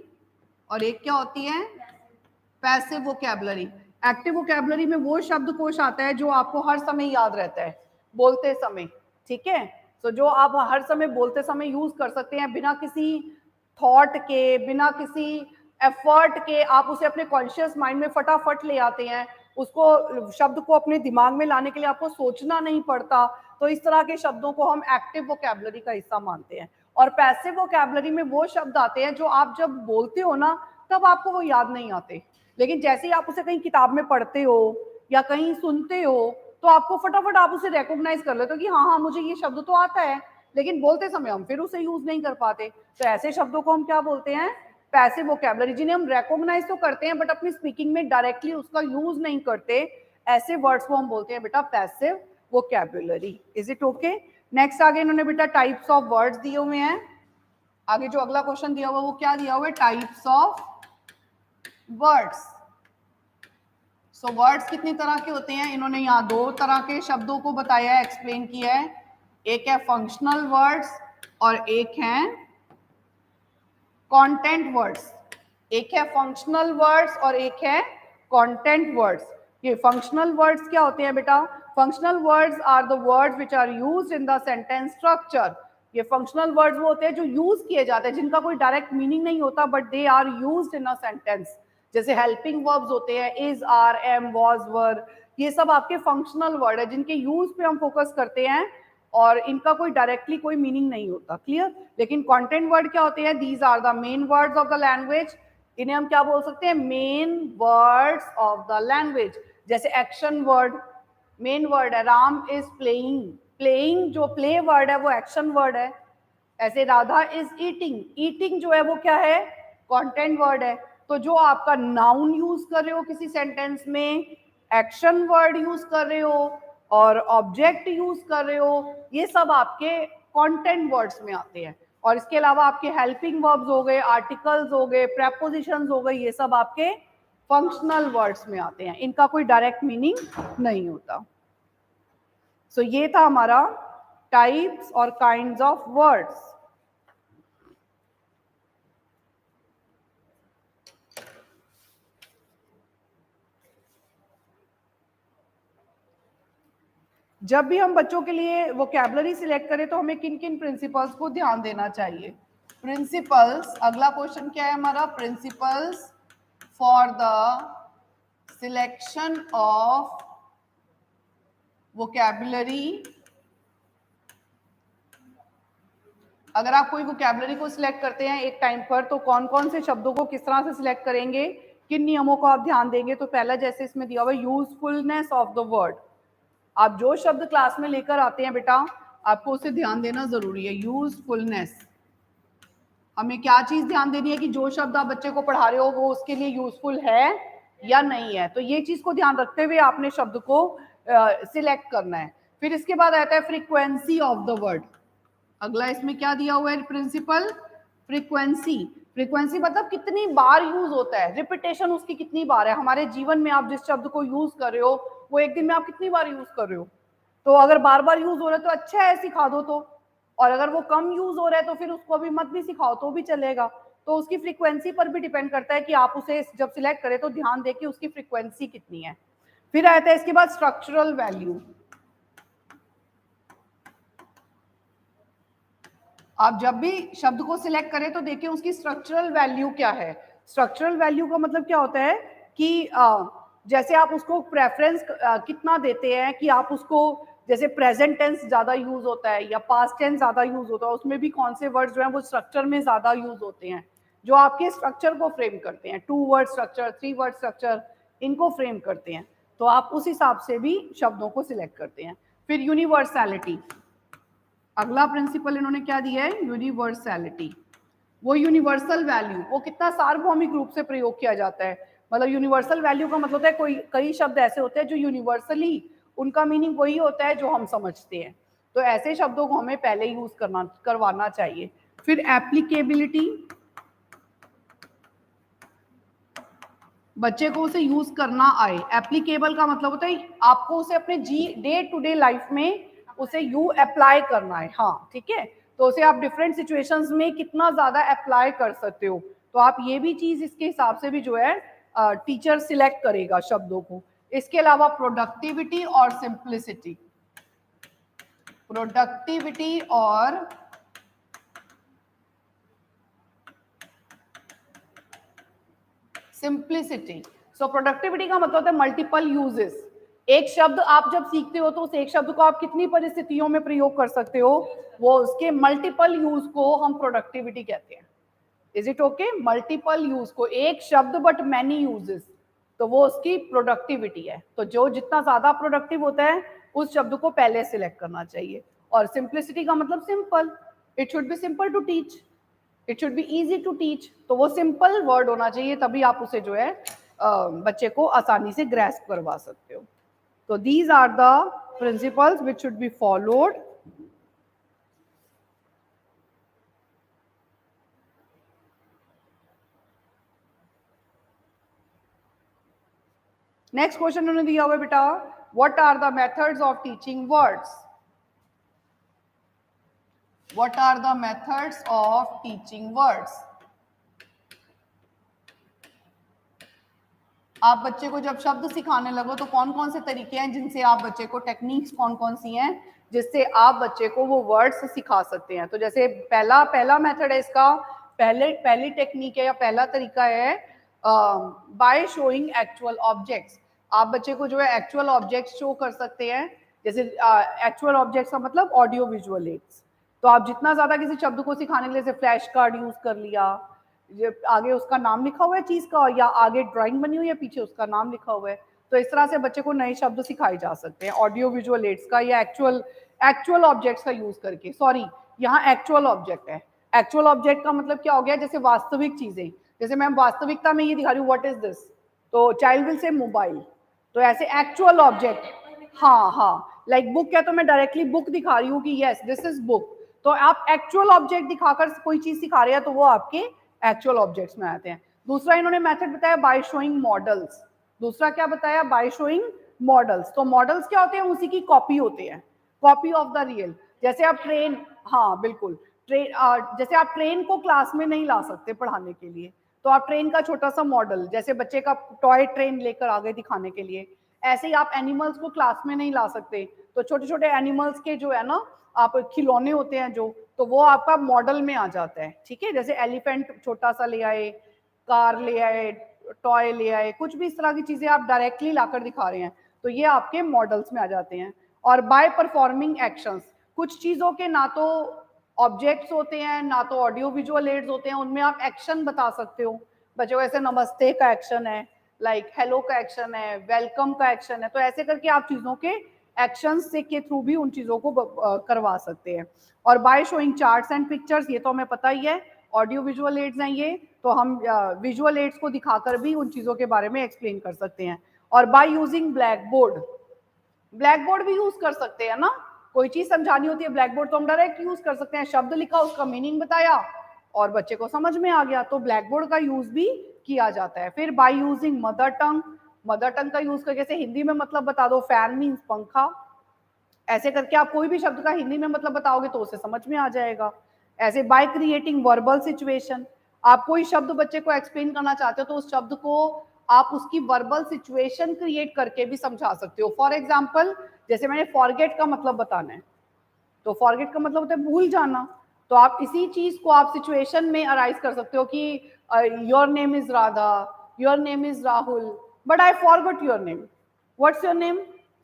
और एक क्या होती है, पैसिव वोकैबुलरी। एक्टिव वोकैबुलरी में वो शब्दकोश आता है जो आपको हर समय याद रहता है बोलते समय, ठीक है। तो जो आप हर समय बोलते समय यूज कर सकते हैं, बिना किसी थॉट के, बिना किसी एफर्ट के, आप उसे अपने कॉन्शियस माइंड में फटाफट ले आते हैं। उसको शब्द को अपने दिमाग में लाने के लिए आपको सोचना नहीं पड़ता। तो इस तरह के शब्दों को हम एक्टिव वोकैबुलरी का हिस्सा मानते हैं। और पैसिव वोकैबुलरी में वो शब्द आते हैं जो आप जब बोलते हो ना तब आपको वो याद नहीं आते, लेकिन जैसे ही आप उसे कहीं किताब में पढ़ते हो या कहीं सुनते हो तो आपको फटाफट आप उसे रिकॉग्नाइज कर लेते हो कि हाँ हाँ मुझे ये शब्द तो आता है, लेकिन बोलते समय हम फिर उसे यूज नहीं कर पाते। तो ऐसे शब्दों को हम क्या बोलते हैं, पैसिव वोकैबुलरी, जिन्हें हम रिकॉग्नाइज तो करते हैं बट अपनी स्पीकिंग में डायरेक्टली उसका यूज नहीं करते। ऐसे वर्ड्स को हम बोलते हैं बेटा passive vocabulary. Is it okay. Next आगे इन्होंने बेटा टाइप्स ऑफ वर्ड्स दिए हुए हैं। आगे जो अगला क्वेश्चन दिया हुआ वो क्या दिया हुआ है, types of words. So words कितनी तरह के होते हैं, इन्होंने यहाँ दो तरह के शब्दों को बताया है, एक्सप्लेन किया है। एक है फंक्शनल वर्ड्स और एक है कंटेंट वर्ड्स। एक है फंक्शनल वर्ड्स और एक है कंटेंट वर्ड्स। ये फंक्शनल वर्ड्स क्या होते हैं बेटा, functional words are the words which are used in the sentence structure. ये फंक्शनल वर्ड्स वो होते हैं जो यूज किए जाते हैं, जिनका कोई डायरेक्ट मीनिंग नहीं होता but they are used in a sentence. जैसे हेल्पिंग वर्ब्स होते हैं, is, are, am, was, were, ये सब आपके फंक्शनल वर्ड है जिनके यूज पे हम फोकस करते हैं और इनका कोई डायरेक्टली कोई मीनिंग नहीं होता। क्लियर। लेकिन कंटेंट वर्ड क्या होते हैं, these are the main words of the language. इन्हें हम क्या बोल सकते हैं, main words of the language. जैसे एक्शन वर्ड मेन वर्ड है, राम इज प्लेइंग, प्लेइंग जो प्ले वर्ड है वो एक्शन वर्ड है। ऐसे राधा इज ईटिंग, ईटिंग जो है वो क्या है, कंटेंट वर्ड है। तो जो आपका नाउन यूज कर रहे हो किसी सेंटेंस में, एक्शन वर्ड यूज कर रहे हो और ऑब्जेक्ट यूज कर रहे हो, ये सब आपके कंटेंट वर्ड्स में आते हैं। और इसके अलावा आपके हेल्पिंग वर्ब्स हो गए, आर्टिकल्स हो गए, प्रेपोजिशंस हो गए, ये सब आपके फंक्शनल वर्ड्स में आते हैं, इनका कोई डायरेक्ट मीनिंग नहीं होता। सो ये था हमारा टाइप्स और काइंड्स ऑफ वर्ड्स। जब भी हम बच्चों के लिए वोकैबुलरी सिलेक्ट करें तो हमें किन किन प्रिंसिपल्स को ध्यान देना चाहिए? प्रिंसिपल्स, अगला क्वेश्चन क्या है हमारा? Principles for the selection of vocabulary. अगर आप कोई वोकैबुलरी को सिलेक्ट करते हैं एक टाइम पर, तो कौन कौन से शब्दों को किस तरह से सिलेक्ट करेंगे, किन नियमों को आप ध्यान देंगे? तो पहला, जैसे इसमें दिया हुआ यूजफुलनेस ऑफ द वर्ड। आप जो शब्द क्लास में लेकर आते हैं बेटा, आपको उसे ध्यान देना जरूरी है। यूजफुलनेस, हमें क्या चीज ध्यान देनी है कि जो शब्द आप बच्चे को पढ़ा रहे हो वो उसके लिए यूजफुल है या नहीं है। तो ये चीज को ध्यान रखते हुए आपने शब्द को सिलेक्ट करना है। फिर इसके बाद आता है फ्रीक्वेंसी ऑफ द वर्ड। अगला इसमें क्या दिया हुआ है? Principal frequency. फ्रीक्वेंसी मतलब कितनी बार यूज होता है, रिपीटेशन उसकी कितनी बार है। हमारे जीवन में आप जिस शब्द को यूज कर रहे हो वो एक दिन में आप कितनी बार यूज कर रहे हो। तो अगर बार बार यूज हो रहा है तो अच्छा है, सिखा दो तो। और अगर वो कम यूज हो रहा है तो फिर उसको अभी मत भी सिखाओ तो भी चलेगा। तो उसकी फ्रीक्वेंसी पर भी डिपेंड करता है कि आप उसे जब सिलेक्ट करें तो ध्यान दें कि उसकी फ्रीक्वेंसी कितनी है। फिर आता है इसके बाद स्ट्रक्चरल वैल्यू। आप जब भी शब्द को सिलेक्ट करें तो देखिए उसकी स्ट्रक्चरल वैल्यू क्या है। स्ट्रक्चरल वैल्यू का मतलब क्या होता है कि जैसे आप उसको प्रेफरेंस कितना देते हैं, कि आप उसको, जैसे प्रेजेंट टेंस ज्यादा यूज होता है या पास्ट टेंस ज्यादा यूज होता है, उसमें भी कौन से वर्ड्स जो हैं वो स्ट्रक्चर में ज्यादा यूज होते हैं, जो आपके स्ट्रक्चर को फ्रेम करते हैं। 2 वर्ड स्ट्रक्चर, 3 वर्ड स्ट्रक्चर, इनको फ्रेम करते हैं। तो आप उस हिसाब से भी शब्दों को सिलेक्ट करते हैं। फिर यूनिवर्सैलिटी, अगला प्रिंसिपल इन्होंने क्या दिया है? यूनिवर्सैलिटी। वो यूनिवर्सल वैल्यू, वो कितना सार्वभौमिक रूप से प्रयोग किया जाता है। मतलब यूनिवर्सल वैल्यू का मतलब है कोई कई शब्द ऐसे होते हैं जो यूनिवर्सली उनका मीनिंग वही होता है जो हम समझते हैं। तो ऐसे शब्दों को हमें पहले यूज करवाना चाहिए। फिर एप्लीकेबिलिटी, बच्चे को उसे यूज करना आए। एप्लीकेबल का मतलब होता है आपको उसे अपने डे टू डे लाइफ में उसे यू अप्लाई करना है। हाँ ठीक है, तो उसे आप डिफरेंट सिचुएशंस में कितना ज्यादा अप्लाई कर सकते हो। तो आप ये भी चीज इसके हिसाब से भी जो है टीचर सिलेक्ट करेगा शब्दों को। इसके अलावा प्रोडक्टिविटी और सिंप्लिसिटी, प्रोडक्टिविटी और सिंप्लिसिटी। सो प्रोडक्टिविटी का मतलब होता है मल्टीपल यूजेस। एक शब्द आप जब सीखते हो तो उस एक शब्द को आप कितनी परिस्थितियों में प्रयोग कर सकते हो, वो उसके मल्टीपल यूज को हम प्रोडक्टिविटी कहते हैं। Is it okay? Multiple use को, एक शब्द बट मैनी यूजेस, तो वो उसकी प्रोडक्टिविटी है। तो जो जितना ज्यादा प्रोडक्टिव होता है उस शब्द को पहले सिलेक्ट करना चाहिए। और सिंप्लिसिटी का मतलब simple, it should be simple to teach, it should be easy to teach. तो वो सिंपल वर्ड होना चाहिए, तभी आप उसे जो है बच्चे को आसानी से ग्रैस्प करवा सकते हो। तो these are the principles which should be followed. Next question उन्होंने दिया हुआ है बेटा, what are the methods of teaching words? What are the methods of teaching words? आप बच्चे को जब शब्द सिखाने लगो तो कौन कौन से तरीके हैं जिनसे आप बच्चे को, टेक्निक्स कौन कौन सी हैं जिससे आप बच्चे को वो वर्ड्स सिखा सकते हैं? तो जैसे पहला मेथड है इसका, पहली टेक्निक है या पहला तरीका है बाय शोइंग एक्चुअल ऑब्जेक्ट्स। आप बच्चे को जो है एक्चुअल ऑब्जेक्ट्स शो कर सकते हैं। जैसे एक्चुअल ऑब्जेक्ट्स का मतलब ऑडियो विजुअल एड्स। तो आप जितना ज्यादा किसी शब्द को सिखाने के लिए, जैसे फ्लैश कार्ड यूज कर लिया, आगे उसका नाम लिखा हुआ है चीज का, या आगे ड्राइंग बनी हुई है पीछे उसका नाम लिखा हुआ है, तो इस तरह से बच्चे को नए शब्द सिखाए जा सकते हैं ऑडियो विजुअल एड्स का या एक्चुअल ऑब्जेक्ट्स का यूज करके। सॉरी, यहाँ एक्चुअल ऑब्जेक्ट है। एक्चुअल ऑब्जेक्ट का मतलब क्या हो गया? जैसे वास्तविक चीजें, जैसे मैं वास्तविकता में ये दिखा रही हूँ व्हाट इज दिस, तो चाइल्ड विल से मोबाइल। तो ऐसे एक्चुअल ऑब्जेक्ट, हाँ हाँ, लाइक बुक है तो मैं डायरेक्टली बुक दिखा रही हूँ कि यस दिस इज बुक। तो आप एक्चुअल ऑब्जेक्ट दिखाकर कोई चीज सिखा रहे हैं तो वो आपके एक्चुअल ऑब्जेक्ट्स में आते हैं। दूसरा इन्होंने मेथड बताया बाय शोइंग मॉडल्स। दूसरा क्या बताया? By showing models. तो मॉडल्स क्या होते हैं? उसी की कॉपी होते हैं। Copy of the real. जैसे आप ट्रेन, हाँ बिल्कुल, जैसे आप ट्रेन को क्लास में नहीं ला सकते पढ़ाने के लिए, तो आप ट्रेन का छोटा सा मॉडल, जैसे बच्चे का टॉय ट्रेन लेकर आ गए दिखाने के लिए, ऐसे ही आप एनिमल्स को क्लास में नहीं ला सकते, तो छोटे छोटे एनिमल्स के जो है ना आप खिलौने होते हैं जो, तो वो आपका मॉडल में आ जाता है। ठीक है, जैसे एलिफेंट छोटा सा ले आए, कार ले आए, टॉय ले आए, कुछ भी इस तरह की चीजें आप डायरेक्टली लाकर दिखा रहे हैं, तो ये आपके मॉडल्स में आ जाते हैं। और बाय परफॉर्मिंग एक्शंस, कुछ चीजों के ना तो ऑब्जेक्ट्स होते हैं ना तो ऑडियो विजुअल एड्स होते हैं, उनमें आप एक्शन बता सकते हो। बच्चों को ऐसे नमस्ते का एक्शन है, लाइक हेलो का एक्शन है, वेलकम का एक्शन है, तो ऐसे करके आप चीजों के एक्शन से के थ्रू भी उन चीजों को करवा सकते हैं। और by showing charts and pictures, ये तो हमें पता ही है, ऑडियो विजुअल एड्स हैं ये, तो हम विजुअल एड्स को दिखाकर भी उन चीजों के बारे में एक्सप्लेन कर सकते हैं। और by using black board, black board भी यूज कर सकते हैं ना, कोई चीज समझानी होती है ब्लैक बोर्ड तो हम डायरेक्ट यूज कर सकते हैं, शब्द लिखा उसका मीनिंग बताया और बच्चे को समझ में आ गया, तो ब्लैक बोर्ड का यूज भी किया जाता है। फिर by using mother tongue, mother tongue का यूज करके, जैसे हिंदी में मतलब बता दो, फैन मीन्स पंखा, ऐसे करके आप कोई भी शब्द का हिंदी में मतलब बताओगे तो उसे समझ में आ जाएगा। ऐसे बाय क्रिएटिंग वर्बल सिचुएशन, आप कोई शब्द बच्चे को एक्सप्लेन करना चाहते हो तो उस शब्द को आप उसकी वर्बल सिचुएशन क्रिएट करके भी समझा सकते हो। फॉर एग्जाम्पल, जैसे मैंने फॉरगेट का मतलब बताना है, तो फॉरगेट का मतलब होता है भूल जाना, तो आप इसी चीज को आप सिचुएशन में अराइज कर सकते हो कि your name is Radha, your name is Rahul, but I forgot your name, what's your name.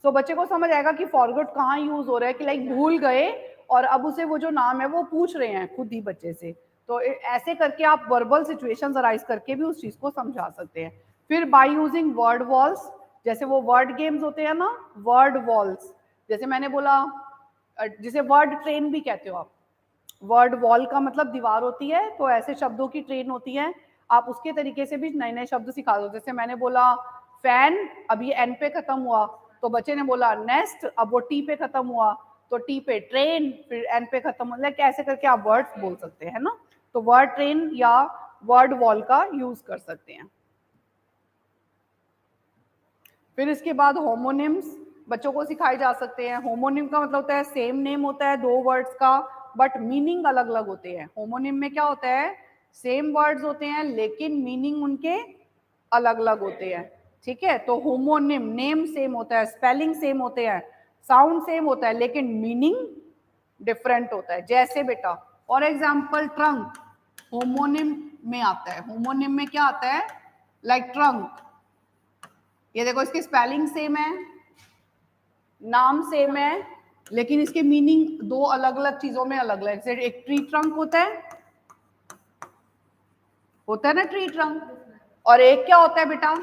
So बच्चे को समझ आएगा कि फॉरगॉट कहाँ यूज हो रहा है, कि लाइक भूल गए और अब उसे वो जो नाम है वो पूछ रहे हैं खुद ही बच्चे से, तो ऐसे करके आप वर्बल सिचुएशंस अराइज करके भी उस चीज को समझा सकते हैं। फिर बाय यूजिंग वर्ड वॉल्स, जैसे वो वर्ड गेम्स होते हैं ना, वर्ड वॉल्स, जैसे मैंने बोला, जिसे वर्ड ट्रेन भी कहते हो आप, वर्ड वॉल का मतलब दीवार होती है, तो ऐसे शब्दों की ट्रेन होती है, आप उसके तरीके से भी नए नए शब्द सिखा दो। जैसे मैंने बोला फैन, अब ये एन पे खत्म हुआ, तो बच्चे ने बोला नेस्ट, अब वो टी पे खत्म हुआ, तो टी पे ट्रेन, फिर एन पे खत्म हुआ, लाइक ऐसे करके आप वर्ड्स बोल सकते हैं ना, तो वर्ड ट्रेन या वर्ड वॉल का यूज कर सकते हैं। फिर इसके बाद होमोनिम्स बच्चों को सिखाए जा सकते हैं। होमोनिम का मतलब होता है सेम नेम होता है दो वर्ड्स का, बट मीनिंग अलग अलग होते हैं। होमोनिम में क्या होता है, सेम वर्ड्स होते हैं लेकिन मीनिंग उनके अलग अलग होते हैं। ठीक है, तो होमोनिम, नेम सेम होता है, स्पेलिंग सेम होते हैं, साउंड सेम होता है, लेकिन मीनिंग डिफरेंट होता है। जैसे बेटा फॉर एग्जाम्पल ट्रंक होमोनिम में आता है, होमोनिम में क्या आता है, लाइक ट्रंक, ये देखो इसकी स्पेलिंग सेम है, नाम सेम है, लेकिन इसके मीनिंग दो अलग अलग चीजों में अलग अलग। जैसे एक ट्री ट्रंक होता है ना ट्री ट्रंक, और एक क्या होता है बेटा,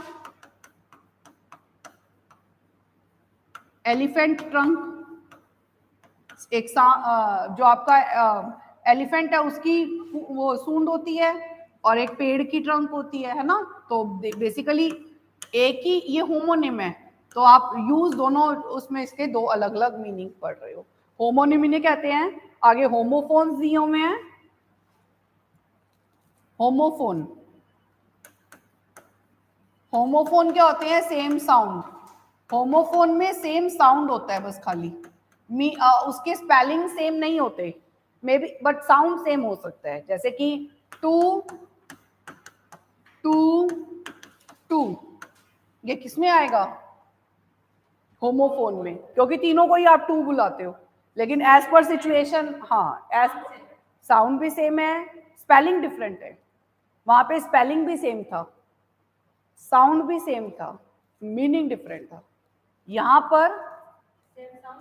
एलिफेंट ट्रंक। एक जो आपका एलिफेंट है उसकी वो सूंड होती है और एक पेड़ की ट्रंक होती है ना, तो बेसिकली एक ही ये होमोनिम है, तो आप यूज दोनों, उसमें इसके दो अलग अलग मीनिंग पढ़ रहे हो। होमोनिम इन्हें कहते हैं। आगे होमोफोन्स दिए हुए हैं, होमोफोन, होमोफोन क्या होते हैं, सेम साउंड, होमोफोन में सेम साउंड होता है बस खाली, उसके स्पेलिंग सेम नहीं होते, may be but sound same हो सकता है। जैसे कि टू टू टू, ये किसमें आएगा, होमोफोन में, क्योंकि तीनों को ही आप टू बुलाते हो, लेकिन एज पर सिचुएशन, हाँ एज साउंड भी सेम है, स्पेलिंग डिफरेंट है, वहां पे स्पेलिंग भी सेम था, साउंड भी सेम था, मीनिंग डिफरेंट था। यहाँ पर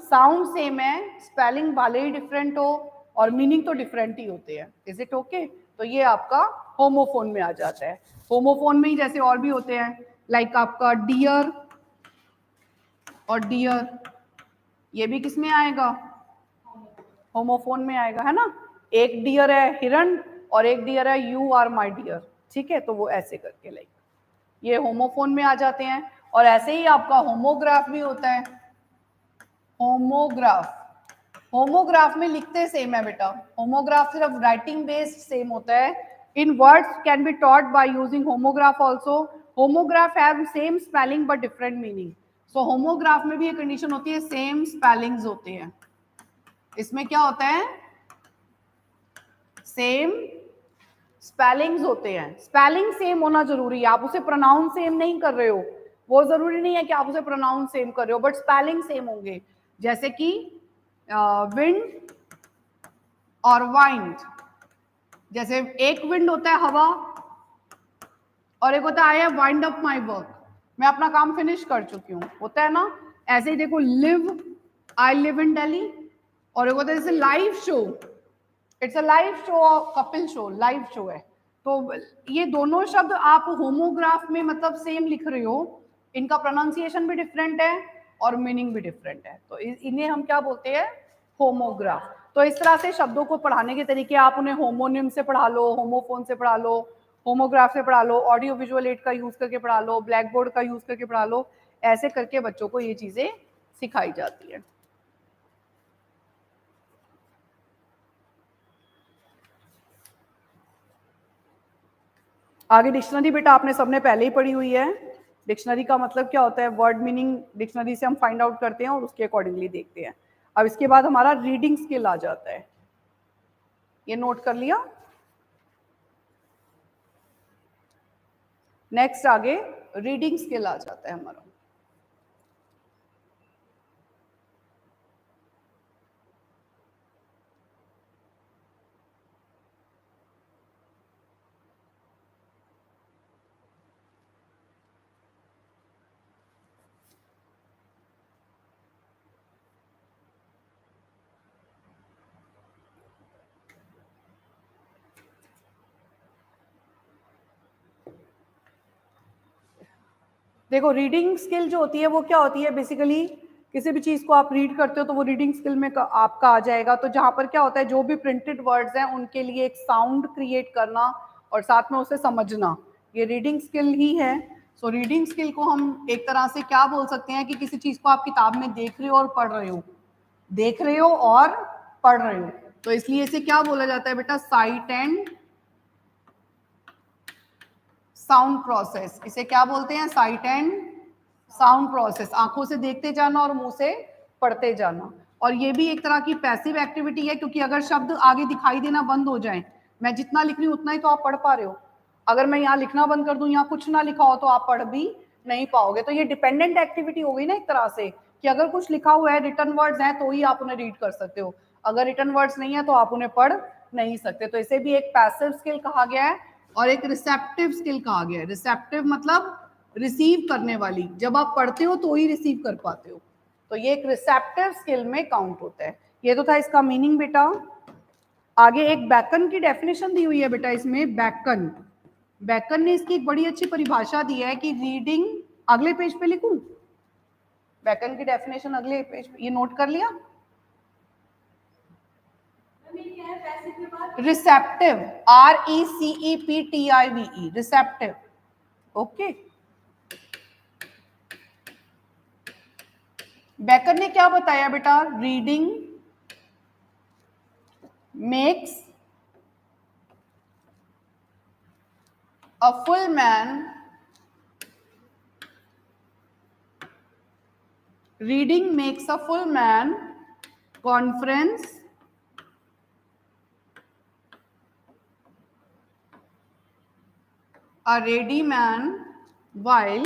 साउंड सेम है, स्पेलिंग भले ही डिफरेंट हो और मीनिंग तो डिफरेंट ही होते हैं। इज इट ओके, तो ये आपका होमोफोन में आ जाता है। होमोफोन में ही जैसे और भी होते हैं, लाइक आपका डियर और डियर, ये भी किस में आएगा, होमोफोन में आएगा, है ना। एक डियर है हिरण और एक डियर है यू आर माई डियर, ठीक है, तो वो ऐसे करके लाइक ये होमोफोन में आ जाते हैं। और ऐसे ही आपका होमोग्राफ भी होता है। होमोग्राफ, होमोग्राफ में लिखते सेम है बेटा, होमोग्राफ सिर्फ राइटिंग बेस्ड सेम होता है। In words can be taught by using homograph also. Homograph have same spelling but different meaning. So homograph में भी ये कंडीशन होती है, सेम स्पेलिंग्स होते हैं, इसमें क्या होता है, सेम स्पेलिंग्स होते हैं। स्पेलिंग सेम होना जरूरी है, आप उसे प्रोनाउंस सेम नहीं कर रहे हो, वो जरूरी नहीं है कि आप उसे प्रोनाउंस सेम कर रहे हो, बट स्पेलिंग सेम होंगे। जैसे कि विंड और वाइंड, जैसे एक विंड होता है हवा और एक होता है I have wind up my work, मैं अपना काम फिनिश कर चुकी हूँ, होता है ना। ऐसे ही देखो live, I live in Delhi, और एक होता है जैसे live show, it's a live show, Kapil show, live show है। तो ये दोनों शब्द आप होमोग्राफ में मतलब सेम लिख रहे हो, इनका प्रोनाउंसिएशन भी डिफरेंट है और मीनिंग भी डिफरेंट है, तो इन्हें हम क्या बोलते हैं, होमोग्राफ। तो इस तरह से शब्दों को पढ़ाने के तरीके, आप उन्हें होमोनिम से पढ़ा लो, होमोफोन से पढ़ा लो, होमोग्राफ से पढ़ा लो, ऑडियो विजुअल एड का यूज करके पढ़ा लो, ब्लैक बोर्ड का यूज करके पढ़ा लो, ऐसे करके बच्चों को ये चीजें सिखाई जाती है। आगे डिक्शनरी बेटा आपने सबने पहले ही पढ़ी हुई है। डिक्शनरी का मतलब क्या होता है, वर्ड मीनिंग डिक्शनरी से हम फाइंड आउट करते हैं और उसके अकॉर्डिंगली देखते हैं। अब इसके बाद हमारा रीडिंग स्किल आ जाता है, ये नोट कर लिया। नेक्स्ट आगे रीडिंग स्किल आ जाता है हमारा। देखो रीडिंग स्किल जो होती है वो क्या होती है, बेसिकली किसी भी चीज को आप रीड करते हो तो वो रीडिंग स्किल में आपका आ जाएगा। तो जहां पर क्या होता है, जो भी प्रिंटेड वर्ड्स हैं उनके लिए एक साउंड क्रिएट करना और साथ में उसे समझना, ये रीडिंग स्किल ही है। सो रीडिंग स्किल को हम एक तरह से क्या बोल सकते हैं कि किसी चीज को आप किताब में देख रहे हो और पढ़ रहे हो, देख रहे हो और पढ़ रहे हो, तो इसलिए इसे क्या बोला जाता है बेटा, साइट एंड साउंड प्रोसेस। इसे क्या बोलते हैं, साइट एंड साउंड प्रोसेस। आंखों से देखते जाना और मुंह से पढ़ते जाना। और ये भी एक तरह की पैसिव एक्टिविटी है, क्योंकि अगर शब्द आगे दिखाई देना बंद हो जाए, मैं जितना लिख रही हूँ उतना ही तो आप पढ़ पा रहे हो, अगर मैं यहाँ लिखना बंद कर दूं, यहाँ कुछ ना लिखा हो, तो आप पढ़ भी नहीं पाओगे। तो ये डिपेंडेंट एक्टिविटी हो गई ना एक तरह से, कि अगर कुछ लिखा हुआ है, रिटर्न वर्ड्स हैं, तो ही आप उन्हें रीड कर सकते हो, अगर रिटर्न वर्ड्स नहीं है तो आप उन्हें पढ़ नहीं सकते। तो इसे भी एक पैसिव स्किल कहा गया है और एक रिसेप्टिव स्किल कहा गया है। रिसेप्टिव मतलब रिसीव करने वाली, जब आप पढ़ते हो तो ही रिसीव कर पाते हो, तो ये एक रिसेप्टिव स्किल में काउंट होता है। ये तो था इसका मीनिंग बेटा। आगे एक बैकन की डेफिनेशन दी हुई है बेटा इसमें। बैकन, बैकन ने इसकी एक बड़ी अच्छी परिभाषा दी है कि रीडिंग, अगले पेज पे लिखूं बैकन की डेफिनेशन, अगले पेज पे, ये नोट कर लिया। Receptive, RECEPTIVE, receptive, okay. Bacon ने क्या बताया बेटा, reading makes a full man, reading makes a full man conference a ready man while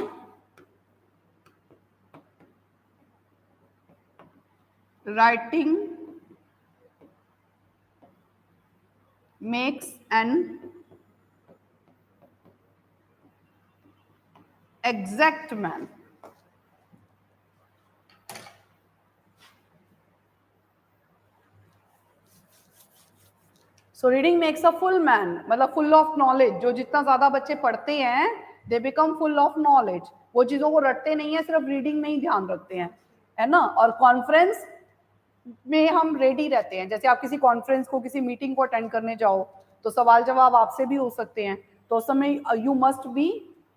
writing makes an exact man। So reading makes a full man मतलब full of knowledge. जो जितना ज्यादा बच्चे पढ़ते हैं they become full of knowledge, वो चीजों को रटते नहीं है, सिर्फ रीडिंग में ही ध्यान रखते हैं, है ना। और कॉन्फ्रेंस में हम रेडी रहते हैं, जैसे आप किसी कॉन्फ्रेंस को, किसी मीटिंग को अटेंड करने जाओ तो सवाल जवाब आपसे भी हो सकते हैं, तो उस समय यू मस्ट बी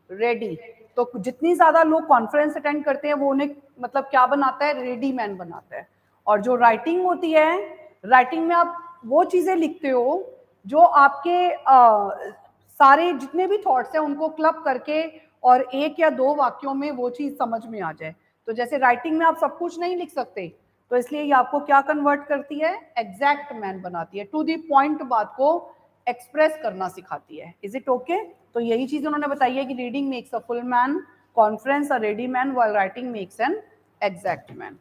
रेडी। तो जितनी ज्यादा लोग कॉन्फ्रेंस अटेंड करते हैं वो उन्हें मतलब क्या बनाता है, रेडी मैन बनाता है। और जो राइटिंग होती है, राइटिंग में आप वो चीजें लिखते हो जो आपके सारे जितने भी थॉट्स हैं उनको क्लब करके और एक या दो वाक्यों में वो चीज समझ में आ जाए। तो जैसे राइटिंग में आप सब कुछ नहीं लिख सकते, तो इसलिए ये आपको क्या कन्वर्ट करती है, एग्जैक्ट मैन बनाती है, टू दी पॉइंट बात को एक्सप्रेस करना सिखाती है। Is it okay? तो यही चीज उन्होंने बताई है कि reading makes a full man, conference a ready man, while writing makes an exact man.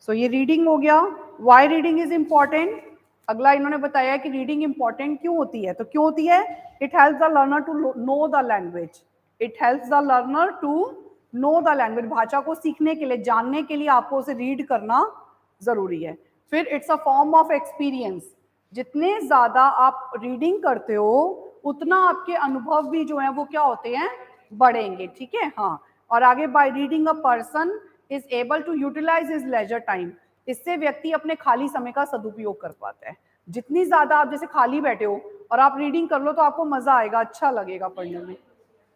So ये रीडिंग हो गया। Why reading is important? अगला इन्होंने बताया कि रीडिंग इंपॉर्टेंट क्यों होती है। तो क्यों होती है? It helps the learner to know the language, it helps the learner to know the language. भाषा को सीखने के लिए, जानने के लिए आपको उसे रीड करना जरूरी है। फिर it's a form of experience, जितने ज्यादा आप रीडिंग करते हो उतना आपके अनुभव भी जो है वो क्या होते हैं, बढ़ेंगे। ठीक है, हाँ। और आगे, by reading a person is able to utilize his leisure time, इससे व्यक्ति अपने खाली समय का सदुपयोग कर पाता है। जितनी ज्यादा आप जैसे खाली बैठे हो और आप रीडिंग कर लो तो आपको मजा आएगा, अच्छा लगेगा पढ़ने में,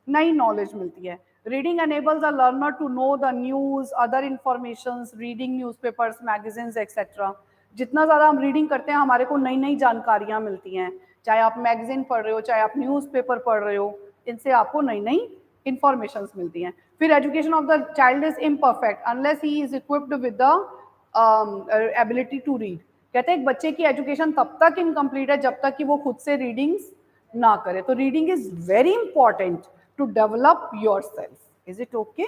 नई नॉलेज मिलती है। Reading enables a learner to know the news, other informations, reading newspapers, magazines, etc. जितना ज़्यादा हम रीडिंग करते हैं हमारे को नई नई जानकारियाँ मिलती हैं, चाहे आप मैगजीन पढ़ रहे हो, चाहे आप न्यूज़पेपर पढ़ रहे हो, इनसे आपको नई नई इंफॉर्मेशन मिलती हैं। फिर education of the child is imperfect unless he is equipped with the ability to read. कहते हैं एक बच्चे की एजुकेशन तब तक इनकम्प्लीट है जब तक कि वो खुद से रीडिंग्स ना करे। तो reading is very important to develop yourself. Is it okay?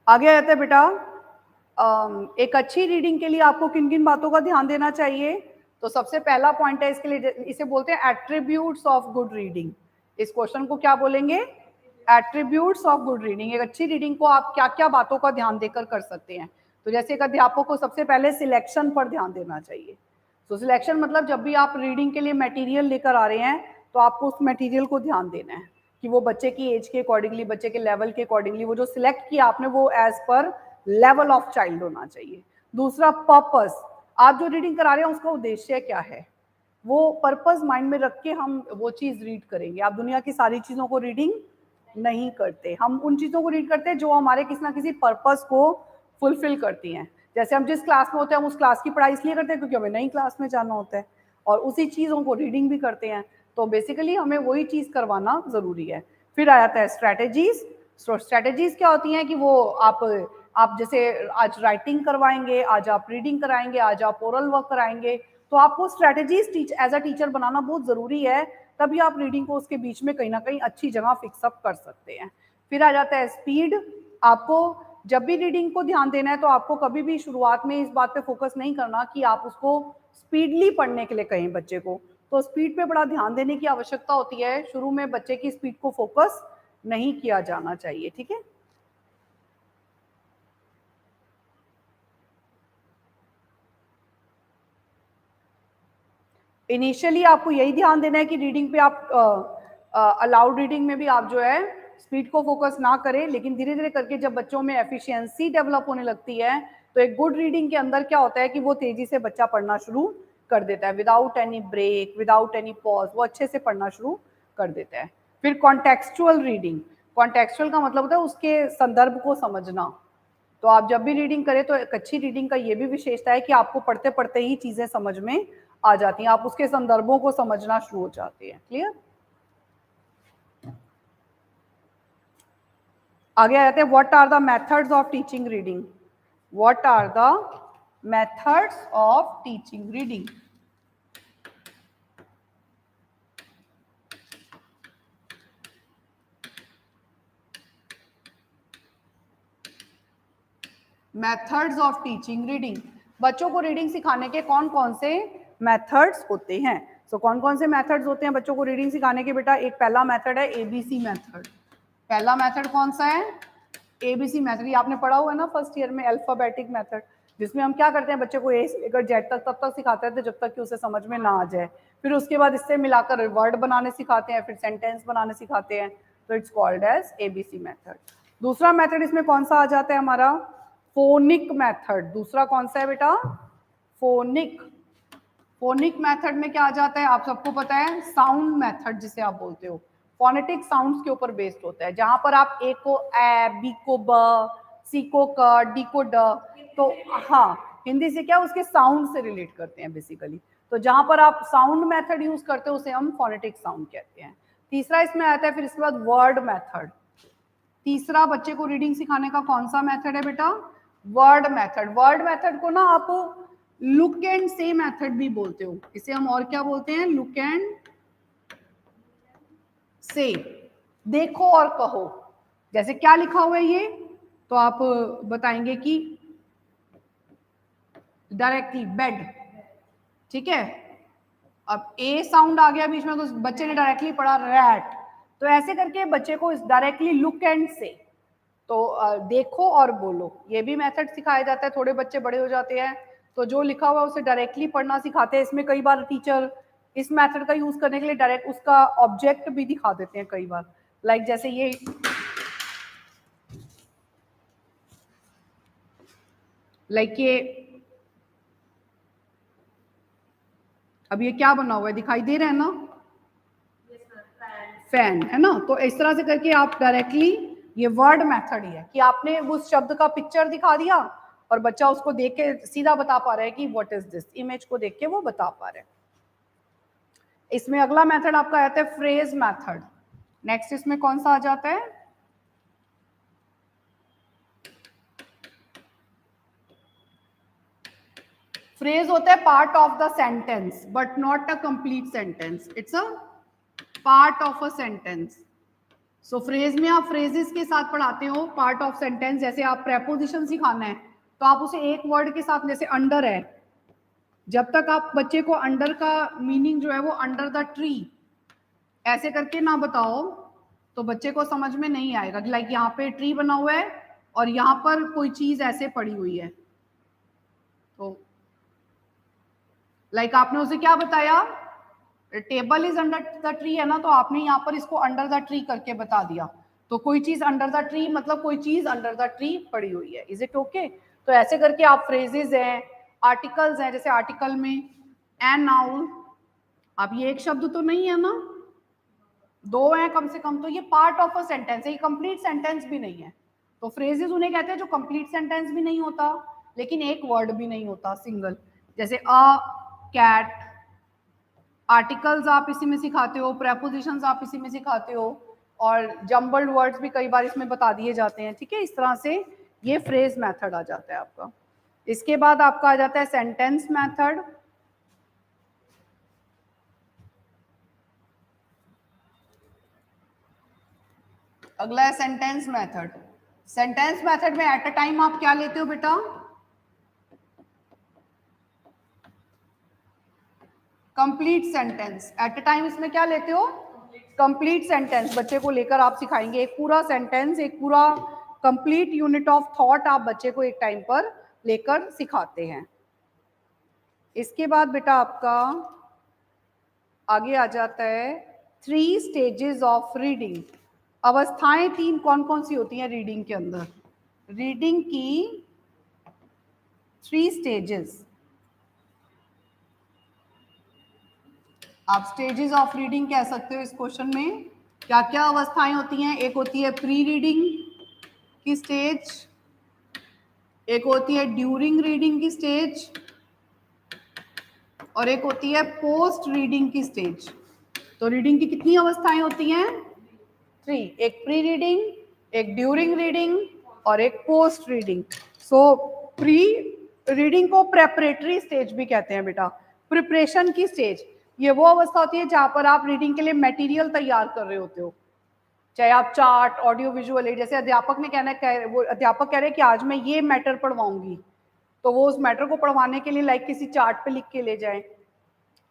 आगे आते हैं बेटा, एक अच्छी रीडिंग के लिए आपको किन किन बातों का ध्यान देना चाहिए। तो सबसे पहला पॉइंट है इसके लिए, इसे बोलते हैं एट्रीब्यूट्स ऑफ गुड रीडिंग। इस क्वेश्चन को क्या बोलेंगे? Attributes of good reading. एक अच्छी रीडिंग को आप क्या क्या बातों का ध्यान देकर कर सकते हैं। तो जैसे एक अध्यापक को सबसे पहले सिलेक्शन पर ध्यान देना चाहिए। तो सिलेक्शन मतलब जब भी आप रीडिंग के लिए मटेरियल लेकर आ रहे हैं तो आपको उस मटेरियल को ध्यान देना है कि वो बच्चे की एज के अकॉर्डिंगली, बच्चे के लेवल के अकॉर्डिंगली, वो जो सिलेक्ट किया आपने वो as per level of child होना चाहिए। दूसरा, पर्पस, आप जो रीडिंग करा रहे हैं उसका उद्देश्य क्या है, वो पर्पस माइंड में रख के हम वो चीज रीड करेंगे। आप दुनिया की सारी चीजों को रीडिंग नहीं करते, हम उन चीजों को रीड करते हैं जो हमारे किसी ना किसी पर्पस को फुलफिल करती हैं। जैसे हम जिस क्लास में होते हैं हम उस क्लास की पढ़ाई इसलिए करते हैं क्योंकि हमें नई क्लास में जाना होता है, और उसी चीज़ों को रीडिंग भी करते हैं। तो बेसिकली हमें वही चीज़ करवाना ज़रूरी है। फिर आ जाता है स्ट्रैटेजीज। स्ट्रैटेजीज क्या होती हैं कि वो आप जैसे आज राइटिंग करवाएंगे, आज आप रीडिंग कराएंगे, आज आप ओरल वर्क कराएंगे, तो आपको स्ट्रैटेजीज एज अ टीचर बनाना बहुत ज़रूरी है, तभी आप रीडिंग को उसके बीच में कहीं ना कहीं अच्छी जगह फिक्सअप कर सकते हैं। फिर आ जाता है स्पीड। आपको जब भी रीडिंग को ध्यान देना है तो आपको कभी भी शुरुआत में इस बात पे फोकस नहीं करना कि आप उसको स्पीडली पढ़ने के लिए कहें बच्चे को। तो स्पीड पे बड़ा ध्यान देने की आवश्यकता होती है। शुरू में बच्चे की स्पीड को फोकस नहीं किया जाना चाहिए। ठीक है, इनिशियली आपको यही ध्यान देना है कि रीडिंग पे आप अलाउड रीडिंग में भी आप जो है स्पीड को फोकस ना करें, लेकिन धीरे धीरे करके जब बच्चों में एफिशिएंसी डेवलप होने लगती है तो एक गुड रीडिंग के अंदर क्या होता है कि वो तेजी से बच्चा पढ़ना शुरू कर देता है, without any break, without any pause, वो अच्छे से पढ़ना शुरू कर देता है। फिर कॉन्टेक्सचुअल रीडिंग। कॉन्टेक्सचुअल का मतलब होता है उसके संदर्भ को समझना। तो आप जब भी रीडिंग करें तो एक अच्छी रीडिंग का ये भी विशेषता है कि आपको पढ़ते पढ़ते ही चीजें समझ में आ जाती हैं, आप उसके संदर्भों को समझना शुरू हो जाते हैं। क्लियर? आगे आ जाते हैं, what are the methods of teaching reading. What are the methods of teaching reading. Methods of teaching reading. बच्चों को रीडिंग सिखाने के कौन कौन से मेथड्स होते हैं। सो कौन कौन से मेथड्स होते हैं बच्चों को रीडिंग सिखाने के? बेटा एक पहला मेथड है एबीसी मेथड। पहला मेथड कौन सा है? ABC method. ये आपने पढ़ा हुआ है ना फर्स्ट ईयर में, अल्फाबेटिक मेथड, जिसमें हम क्या करते हैं बच्चे को ए से लेकर जेड तक तब तक सिखाते हैं जब तक कि उसे समझ में ना आ जाए। फिर उसके बाद इससे मिलाकर वर्ड बनाने सिखाते हैं, फिर सेंटेंस बनाने सिखाते हैं। तो it's called as ABC method. दूसरा मेथड इसमें कौन सा आ जाता है हमारा? Phonic method. दूसरा कौन सा है बेटा? फोनिक। फोनिक मेथड में क्या आ जाता है? आप सबको पता है साउंड मेथड जिसे आप बोलते हो, फोनेटिक साउंड्स के ऊपर बेस्ड होता है, जहां पर आप ए को ए, बी को ब, सी को क, डी को ड। तो हाँ, हिंदी से क्या उसके साउंड से रिलेट करते हैं बेसिकली। तो जहां पर आप साउंड मेथड यूज करते हो उसे हम फोनेटिक साउंड कहते हैं। तीसरा इसमें आता है फिर इसके बाद वर्ड मेथड। तीसरा बच्चे को रीडिंग सिखाने का कौन सा मेथड है बेटा? Word method. वर्ड मेथड को ना आप लुक एंड से मेथड भी बोलते हो, इसे हम और क्या बोलते हैं? लुक एंड से, देखो और कहो। जैसे क्या लिखा हुआ है ये, तो आप बताएंगे कि डायरेक्टली बेड, ठीक है। अब ए साउंड आ गया बीच में तो बच्चे ने डायरेक्टली पढ़ा रैट, तो ऐसे करके बच्चे को डायरेक्टली लुक एंड से, तो देखो और बोलो, ये भी मेथड सिखाया जाता है। थोड़े बच्चे बड़े हो जाते हैं तो जो लिखा हुआ है उसे डायरेक्टली पढ़ना सिखाते हैं। इसमें कई बार टीचर इस मेथड का यूज करने के लिए डायरेक्ट उसका ऑब्जेक्ट भी दिखा देते हैं कई बार, लाइक जैसे ये ये अब ये क्या बना हुआ है, दिखाई दे रहा है ना? फैन है ना। तो इस तरह से करके आप डायरेक्टली, ये वर्ड मेथड ही है कि आपने उस शब्द का पिक्चर दिखा दिया और बच्चा उसको देख के सीधा बता पा रहा है कि व्हाट इज दिस, इमेज को देख के वो बता पा रहे हैं। इसमें अगला मेथड आपका आता है फ्रेज मेथड। नेक्स्ट इसमें कौन सा आ जाता है? फ्रेज होता है part of the sentence but not a complete sentence, it's a part of a sentence. So phrase में आप फ्रेजेस के साथ पढ़ाते हो पार्ट ऑफ सेंटेंस। जैसे आप प्रेपोजिशन सिखाना है तो आप उसे एक वर्ड के साथ, जैसे अंडर है, जब तक आप बच्चे को अंडर का मीनिंग जो है वो अंडर द ट्री ऐसे करके ना बताओ तो बच्चे को समझ में नहीं आएगा। लाइक यहाँ पे ट्री बना हुआ है और यहाँ पर कोई चीज ऐसे पड़ी हुई है, तो लाइक आपने उसे क्या बताया? Table is under the tree है ना, तो आपने यहाँ पर इसको अंडर द ट्री करके बता दिया। तो कोई चीज अंडर द ट्री मतलब कोई चीज अंडर द ट्री पड़ी हुई है। Is it okay? तो ऐसे करके आप फ्रेजेस हैं, आर्टिकल्स हैं, जैसे आर्टिकल में एन नाउन, अब ये एक शब्द तो नहीं है ना, दो हैं कम से कम, तो ये पार्ट ऑफ अ सेंटेंस है, ये कंप्लीट सेंटेंस भी नहीं है। तो फ्रेजेस उन्हें कहते हैं जो कंप्लीट सेंटेंस भी नहीं होता लेकिन एक वर्ड भी नहीं होता सिंगल, जैसे अ कैट। आर्टिकल्स आप इसी में सिखाते हो, प्रेपोजिशंस आप इसी में सिखाते हो, और जम्बल्ड वर्ड्स भी कई बार इसमें बता दिए जाते हैं, ठीक है। इस तरह से ये फ्रेज मेथड आ जाता है आपका। इसके बाद आपका आ जाता है सेंटेंस मेथड। अगला है सेंटेंस मेथड। सेंटेंस मेथड में एट अ टाइम आप क्या लेते हो बेटा? Complete sentence. At a time इसमें क्या लेते हो? कंप्लीट सेंटेंस बच्चे को लेकर आप सिखाएंगे, एक पूरा सेंटेंस, एक पूरा कंप्लीट यूनिट ऑफ थॉट आप बच्चे को एक टाइम पर लेकर सिखाते हैं। इसके बाद बेटा आपका आगे आ जाता है 3 स्टेजेस ऑफ रीडिंग। अवस्थाएं 3 कौन कौन सी होती हैं रीडिंग के अंदर? रीडिंग की 3 स्टेजेस, आप स्टेजेस ऑफ रीडिंग कह सकते हो इस क्वेश्चन में। क्या क्या अवस्थाएं होती हैं? एक होती है प्री रीडिंग की स्टेज, एक होती है ड्यूरिंग रीडिंग की स्टेज, और एक होती है पोस्ट रीडिंग की स्टेज। तो रीडिंग की कितनी अवस्थाएं होती हैं? 3, एक प्री रीडिंग, एक ड्यूरिंग रीडिंग और एक पोस्ट रीडिंग। सो प्री रीडिंग को प्रेपरेटरी स्टेज भी कहते हैं बेटा, प्रिपरेशन की स्टेज। ये वो अवस्था होती है जहां पर आप रीडिंग के लिए मटेरियल तैयार कर रहे होते हो, चाहे आप चार्ट, ऑडियो विजुअल एड, जैसे अध्यापक ने वो अध्यापक कह रहे हैं कि आज मैं ये मैटर पढ़वाऊंगी, तो वो उस मैटर को पढ़वाने के लिए लाइक किसी चार्ट पे लिख के ले जाएं,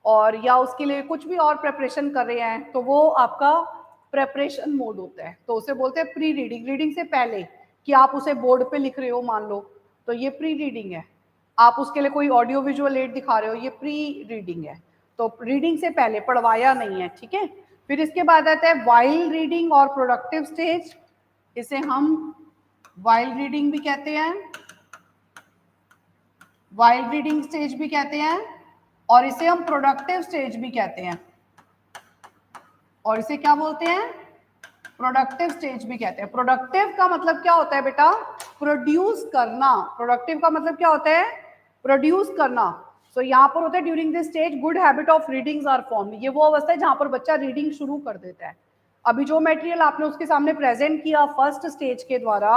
और या उसके लिए कुछ भी और प्रेपरेशन कर रहे हैं, तो वो आपका प्रेपरेशन मोड होता है। तो उसे बोलते हैं प्री रीडिंग। रीडिंग से पहले कि आप उसे बोर्ड पे लिख रहे हो मान लो, तो ये प्री रीडिंग है। आप उसके लिए कोई ऑडियो विजुअल एड दिखा रहे हो, ये प्री रीडिंग है। तो रीडिंग से पहले, पढ़वाया नहीं है, ठीक है। फिर इसके बाद आता है वाइल रीडिंग और प्रोडक्टिव स्टेज। इसे हम वाइल रीडिंग भी कहते हैं, वाइल रीडिंग स्टेज भी कहते हैं, और इसे हम प्रोडक्टिव स्टेज भी कहते हैं, और इसे क्या बोलते हैं? प्रोडक्टिव स्टेज भी कहते हैं। प्रोडक्टिव का मतलब क्या होता है बेटा? प्रोड्यूस करना। प्रोडक्टिव का मतलब क्या होता है? प्रोड्यूस करना। सो यहाँ पर होता है during this stage good habit of readings are form. ये वो अवस्था है जहाँ पर बच्चा रीडिंग शुरू कर देता है। अभी जो मटेरियल आपने उसके सामने प्रेजेंट किया फर्स्ट स्टेज के द्वारा,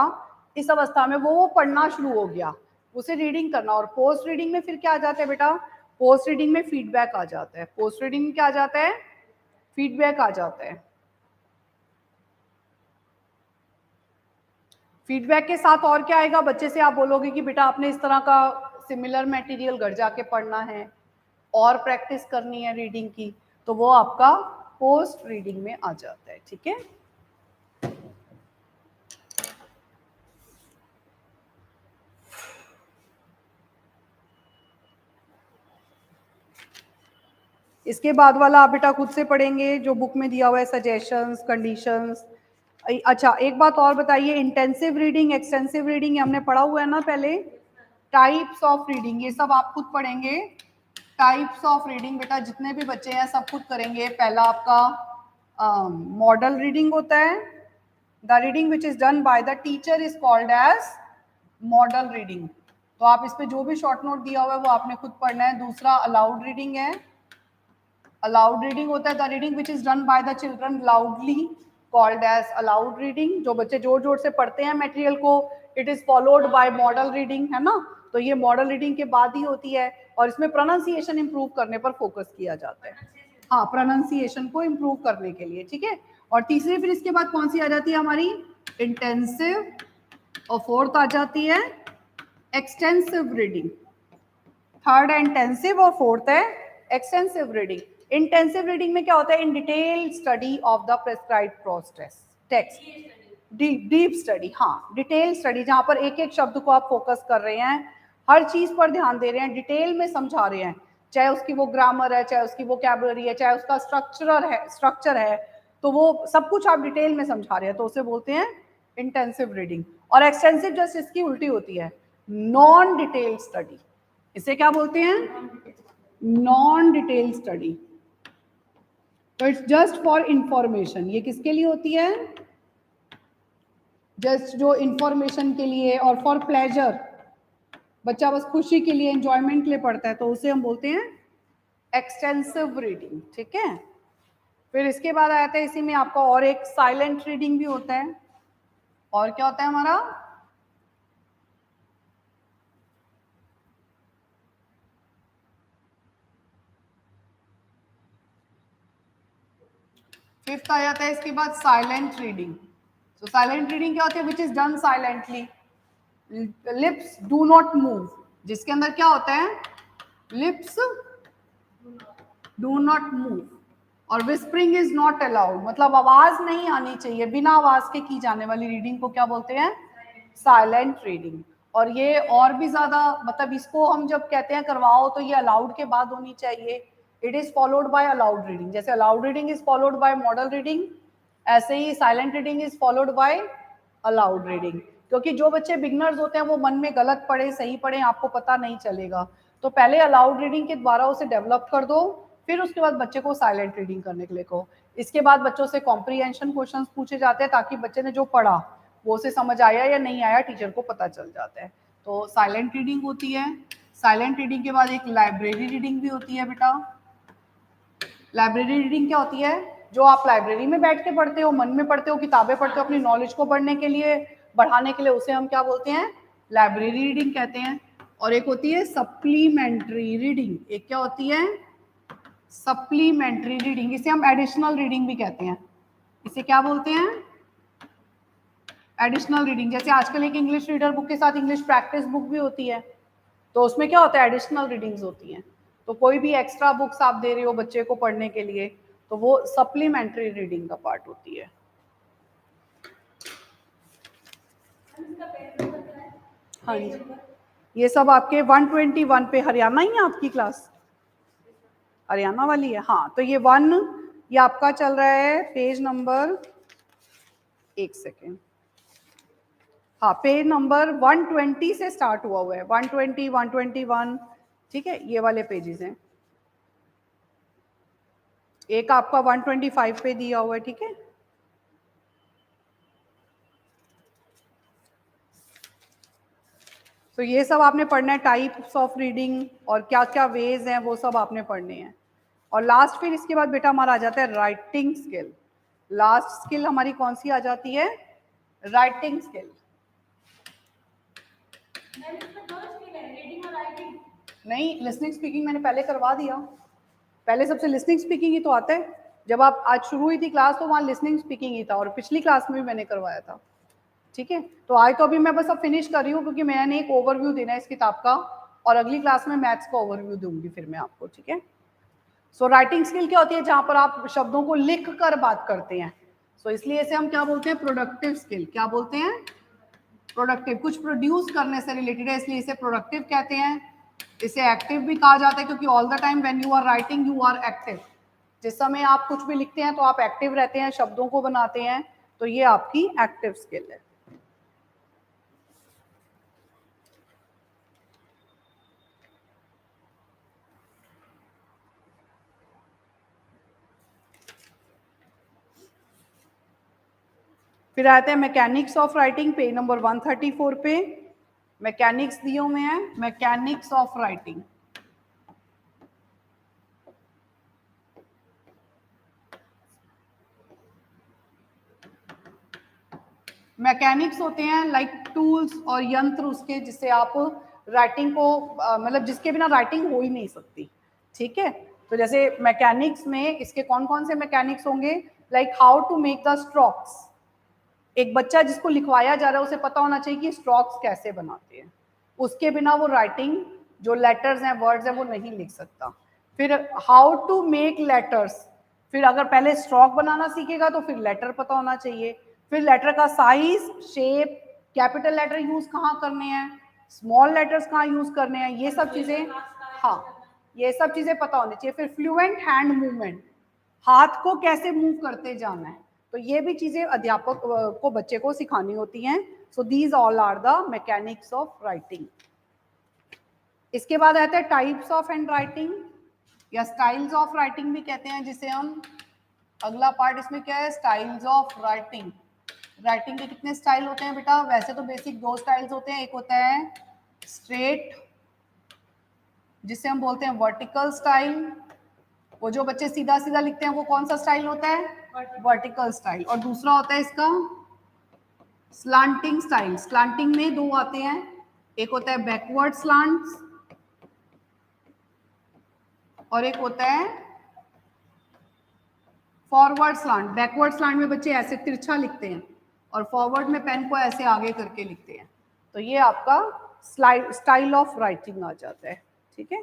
इस अवस्था में वो पढ़ना शुरू हो गया, उसे रीडिंग करना। और पोस्ट रीडिंग में फिर क्या आ जाता है बेटा, पोस्ट रीडिंग में फीडबैक आ जाता है। पोस्ट रीडिंग में क्या आ जाता है, फीडबैक आ जाता है। फीडबैक के साथ और क्या आएगा, बच्चे से आप बोलोगे कि बेटा आपने इस तरह का सिमिलर मटेरियल घर जाके पढ़ना है और प्रैक्टिस करनी है रीडिंग की, तो वो आपका पोस्ट रीडिंग में आ जाता है। ठीक है, इसके बाद वाला आप बेटा खुद से पढ़ेंगे जो बुक में दिया हुआ है, सजेशंस, कंडीशंस। अच्छा एक बात और बताइए, इंटेंसिव रीडिंग, एक्सटेंसिव रीडिंग हमने पढ़ा हुआ है ना पहले। टाइप्स ऑफ रीडिंग ये सब आप खुद पढ़ेंगे। टाइप्स ऑफ रीडिंग बेटा जितने भी बच्चे हैं सब खुद करेंगे। पहला आपका मॉडल रीडिंग होता है। The reading which is done by the teacher is called as model reading. तो आप इस पे जो भी शॉर्ट नोट दिया हुआ है वो आपने खुद पढ़ना है। दूसरा अलाउड रीडिंग है। अलाउड रीडिंग होता है the reading which is done by the children loudly, called as aloud reading. जो बच्चे जोर जोर से पढ़ते हैं मटेरियल को, it is followed by model reading, है ना। तो ये मॉडल रीडिंग के बाद ही होती है और इसमें प्रोनाउंसिएशन इंप्रूव करने पर फोकस किया जाता है। हाँ, प्रोनाउंसिएशन को इंप्रूव करने के लिए। ठीक है, और तीसरी फिर इसके बाद कौन सी आ जाती है हमारी, इंटेंसिव। और फोर्थ आ जाती है एक्सटेंसिव रीडिंग। थर्ड है इंटेंसिव और फोर्थ है एक्सटेंसिव रीडिंग। इंटेंसिव रीडिंग में क्या होता है, in detail study of the prescribed text, deep study. हाँ, डिटेल स्टडी जहां पर एक एक शब्द को आप फोकस कर रहे हैं, हर चीज पर ध्यान दे रहे हैं, डिटेल में समझा रहे हैं, चाहे उसकी वो ग्रामर है, चाहे उसकी वोकैबुलरी है, चाहे उसका स्ट्रक्चर है, तो वो सब कुछ आप डिटेल में समझा रहे हैं, तो उसे बोलते हैं इंटेंसिव रीडिंग। और एक्सटेंसिव जस्ट इसकी उल्टी होती है, नॉन डिटेल स्टडी। इसे क्या बोलते हैं, नॉन डिटेल स्टडी। तो इट्स जस्ट फॉर इंफॉर्मेशन। ये किसके लिए होती है, जस्ट जो इंफॉर्मेशन के लिए और फॉर प्लेजर, बच्चा बस खुशी के लिए, एंजॉयमेंट के लिए पढ़ता है, तो उसे हम बोलते हैं एक्सटेंसिव रीडिंग। ठीक है, फिर इसके बाद आता है इसी में आपका और एक साइलेंट रीडिंग भी होता है। और क्या होता है हमारा, फिफ्थ आ जाता है इसके बाद साइलेंट रीडिंग। तो साइलेंट रीडिंग क्या होती है, विच is done silently, lips do not move. जिसके अंदर क्या होता है, लिप्स डू नॉट मूव और विस्परिंग इज नॉट अलाउड, मतलब आवाज नहीं आनी चाहिए, बिना आवाज के की जाने वाली रीडिंग को क्या बोलते हैं, साइलेंट रीडिंग। और ये और भी ज्यादा, मतलब इसको हम जब कहते हैं करवाओ तो ये अलाउड के बाद होनी चाहिए। It is followed by aloud reading. जैसे aloud reading is followed by model reading, ऐसे ही silent reading is followed by aloud reading. क्योंकि जो बच्चे बिगनर्स होते हैं वो मन में गलत पढ़े सही पढ़े आपको पता नहीं चलेगा, तो पहले अलाउड रीडिंग के द्वारा उसे डेवलप कर दो, फिर उसके बाद बच्चे को साइलेंट रीडिंग करने के लिए कहो। इसके बाद बच्चों से कॉम्प्रीहेंशन क्वेश्चंस पूछे जाते हैं ताकि बच्चे ने जो पढ़ा वो उसे समझ आया या नहीं आया टीचर को पता चल जाता है। तो साइलेंट रीडिंग होती है। साइलेंट रीडिंग के बाद एक लाइब्रेरी रीडिंग भी होती है बेटा। लाइब्रेरी रीडिंग क्या होती है, जो आप लाइब्रेरी में बैठ के पढ़ते हो, मन में पढ़ते हो, किताबें पढ़ते हो अपनी नॉलेज को बढ़ने के लिए, बढ़ाने के लिए, उसे हम क्या बोलते हैं, लाइब्रेरी रीडिंग कहते हैं। और एक होती है सप्लीमेंट्री रीडिंग। एक क्या होती है, सप्लीमेंट्री रीडिंग। इसे हम एडिशनल रीडिंग भी कहते हैं। इसे क्या बोलते हैं, एडिशनल रीडिंग। जैसे आजकल एक इंग्लिश रीडर बुक के साथ इंग्लिश प्रैक्टिस बुक भी होती है, तो उसमें क्या होता है, एडिशनल रीडिंग्स होती हैं। तो कोई भी एक्स्ट्रा बुक्स आप दे रहे हो बच्चे को पढ़ने के लिए, तो वो सप्लीमेंट्री रीडिंग का पार्ट होती है। हाँ जी, ये सब आपके 121 पे, हरियाणा ही है आपकी क्लास, हरियाणा वाली है। हाँ, तो ये आपका चल रहा है पेज नंबर, एक सेकेंड, हाँ पेज नंबर 120 से स्टार्ट हुआ है, 120, 121, ठीक है, ये वाले पेजेस हैं। एक आपका 125 पे दिया हुआ है, ठीक है। तो तो ये सब आपने पढ़ना है, टाइप्स ऑफ रीडिंग और क्या क्या वेज हैं वो सब आपने पढ़ने हैं। और लास्ट फिर इसके बाद बेटा हमारा आ जाता है राइटिंग स्किल। लास्ट स्किल हमारी कौन सी आ जाती है? Writing skill. नहीं, लिसनिंग स्पीकिंग मैंने पहले करवा दिया। पहले सबसे लिसनिंग स्पीकिंग ही तो आता है। जब आप आज शुरू हुई थी क्लास तो वहाँ लिसनिंग स्पीकिंग ही था, और पिछली क्लास में भी मैंने करवाया था। ठीक है, तो आज तो अभी मैं बस अब फिनिश कर रही हूँ, क्योंकि मैंने एक ओवरव्यू देना है इस किताब का, और अगली क्लास में मैथ्स का ओवरव्यू दूंगी फिर मैं आपको। ठीक है, सो राइटिंग स्किल क्या होती है? जहां पर आप शब्दों को लिख कर बात करते हैं। सो इसलिए इसे हम क्या बोलते हैं? Productive skill. क्या बोलते हैं? प्रोडक्टिव। कुछ प्रोड्यूस करने से रिलेटेड है, इसलिए इसे प्रोडक्टिव कहते हैं। इसे एक्टिव भी कहा जाता है, क्योंकि all the time when you are writing you are active. जिस समय आप कुछ भी लिखते हैं तो आप एक्टिव रहते हैं, शब्दों को बनाते हैं, तो ये आपकी एक्टिव स्किल है। फिर आते हैं mechanics of writing, page number 134 पे मैकेनिक्स दिए हुए हैं, मैकेनिक्स ऑफ राइटिंग। मैकेनिक्स होते हैं लाइक टूल्स और यंत्र उसके, जिससे आप राइटिंग को मतलब जिसके बिना राइटिंग हो ही नहीं सकती। ठीक है, तो जैसे मैकेनिक्स में इसके कौन कौन से मैकेनिक्स होंगे? Like how to make the strokes. एक बच्चा जिसको लिखवाया जा रहा है उसे पता होना चाहिए कि स्ट्रोक्स कैसे बनाते हैं, उसके बिना वो राइटिंग जो लेटर्स हैं, वर्ड्स हैं, वो नहीं लिख सकता। फिर हाउ टू मेक लेटर्स, फिर अगर पहले स्ट्रोक बनाना सीखेगा तो फिर लेटर पता होना चाहिए। फिर लेटर का size, shape, capital letter use कहाँ करने हैं, स्मॉल लेटर्स कहाँ यूज करने हैं, ये सब चीजें, हाँ, ये सब चीजें पता होनी चाहिए। फिर फ्लुएंट हैंड मूवमेंट, हाथ को कैसे मूव करते जाना है, तो ये भी चीजें अध्यापक को बच्चे को सिखानी होती हैं। So these all are the mechanics of writing. इसके बाद आता है टाइप्स ऑफ हैंड राइटिंग या स्टाइल्स ऑफ राइटिंग भी कहते हैं, जिसे हम, अगला पार्ट इसमें क्या है? Styles of writing. राइटिंग के कितने स्टाइल होते हैं बेटा? वैसे तो बेसिक दो स्टाइल्स होते हैं, एक होता है स्ट्रेट जिसे हम बोलते हैं वर्टिकल स्टाइल। वो जो बच्चे सीधा सीधा लिखते हैं वो कौन सा स्टाइल होता है? Vertical style. और दूसरा होता है इसका स्लांटिंग स्टाइल। स्लांटिंग में दो आते हैं, एक होता है बैकवर्ड स्लांट्स और एक होता है फॉरवर्ड स्लांट। बैकवर्ड स्लांट में बच्चे ऐसे तिरछा लिखते हैं और फॉरवर्ड में पेन को ऐसे आगे करके लिखते हैं। तो ये आपका स्टाइल ऑफ राइटिंग आ जाता है। ठीक है,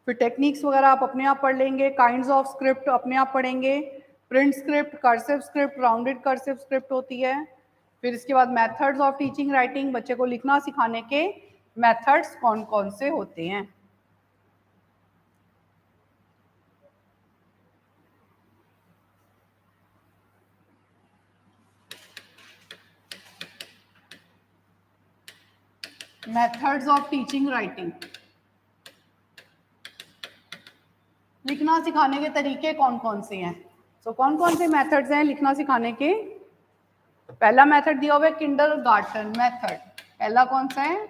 फिर टेक्निक्स वगैरह आप अपने आप पढ़ लेंगे। काइंड्स ऑफ स्क्रिप्ट अपने आप पढ़ेंगे। Print script, cursive script, rounded cursive script होती है। फिर इसके बाद मेथड्स ऑफ टीचिंग राइटिंग, बच्चे को लिखना सिखाने के मेथड्स कौन कौन से होते हैं। मेथड्स ऑफ टीचिंग राइटिंग, लिखना सिखाने के तरीके कौन कौन से हैं? तो कौन कौन से मेथड्स हैं लिखना सिखाने के? पहला मेथड दिया हुआ है किंडरगार्टन मेथड। पहला कौन सा है?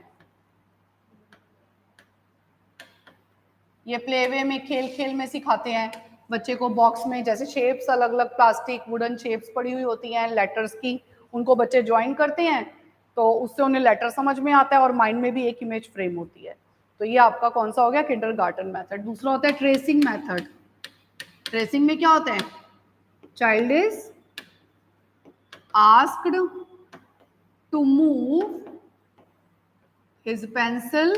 ये प्ले वे में, खेल खेल में सिखाते हैं बच्चे को। बॉक्स में जैसे शेप्स, अलग अलग प्लास्टिक वुडन शेप्स पड़ी हुई होती हैं लेटर्स की, उनको बच्चे ज्वाइन करते हैं तो उससे उन्हें लेटर समझ में आता है और माइंड में भी एक इमेज फ्रेम होती है। तो ये आपका कौन सा हो गया? Kindergarten method. दूसरा होता है ट्रेसिंग मेथड। ट्रेसिंग में क्या होता है? Child is asked to move his pencil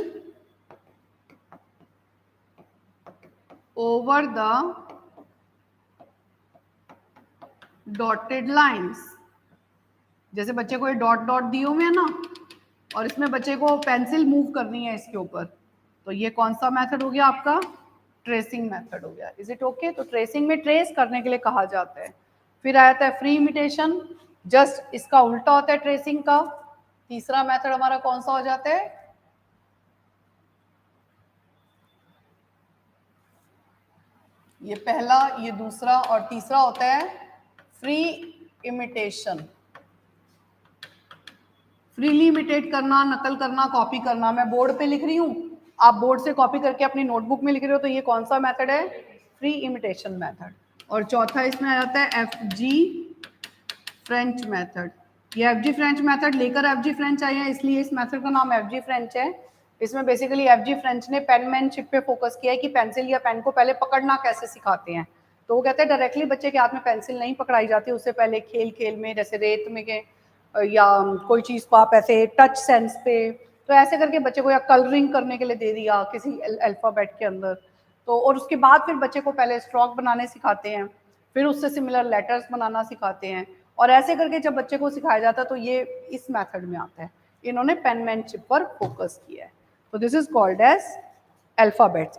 over the dotted lines। जैसे बच्चे को ये डॉट डॉट दिए हुए हैं ना, और इसमें बच्चे को पेंसिल मूव करनी है इसके ऊपर, तो ये कौन सा मेथड हो गया आपका? ट्रेसिंग मेथड हो गया। Is it okay? तो ट्रेसिंग में ट्रेस करने के लिए कहा जाता है। फिर आता है फ्री इमिटेशन, जस्ट इसका उल्टा होता है ट्रेसिंग का। तीसरा मेथड हमारा कौन सा हो जाता है? ये पहला, ये दूसरा, और तीसरा होता है फ्री इमिटेशन, फ्रीली इमिटेट करना, नकल करना, कॉपी करना। मैं बोर्ड पे लिख रही हूँ, आप बोर्ड से कॉपी करके अपनी नोटबुक में लिख रहे हो, तो ये कौन सा मेथड है? Free imitation method. और चौथा इसमें आ जाता है FG फ्रेंच मेथड। ये FG फ्रेंच मेथड लेकर FG फ्रेंच आए हैं, इसलिए इस मेथड का नाम FG फ्रेंच है। इसमें बेसिकली FG फ्रेंच ने पेनमैनशिप पे फोकस किया है कि पेंसिल या पेन को पहले पकड़ना कैसे सिखाते हैं। तो वो कहते हैं डायरेक्टली बच्चे के हाथ में पेंसिल नहीं पकड़ाई जाती, उससे पहले खेल खेल में, जैसे रेत में के या कोई चीज़ को आप ऐसे टच सेंस पे, तो ऐसे करके बच्चे को, या कलरिंग करने के लिए दे दिया किसी अल्फ़ाबेट के अंदर, तो और उसके बाद फिर बच्चे को पहले स्ट्रोक बनाने सिखाते हैं, फिर उससे सिमिलर लेटर्स बनाना सिखाते हैं, और ऐसे करके जब बच्चे को सिखाया जाता है तो ये इस मेथड में आता है। इन्होंने पेनमैनशिप पर फोकस किया है, तो this is called as alphabets,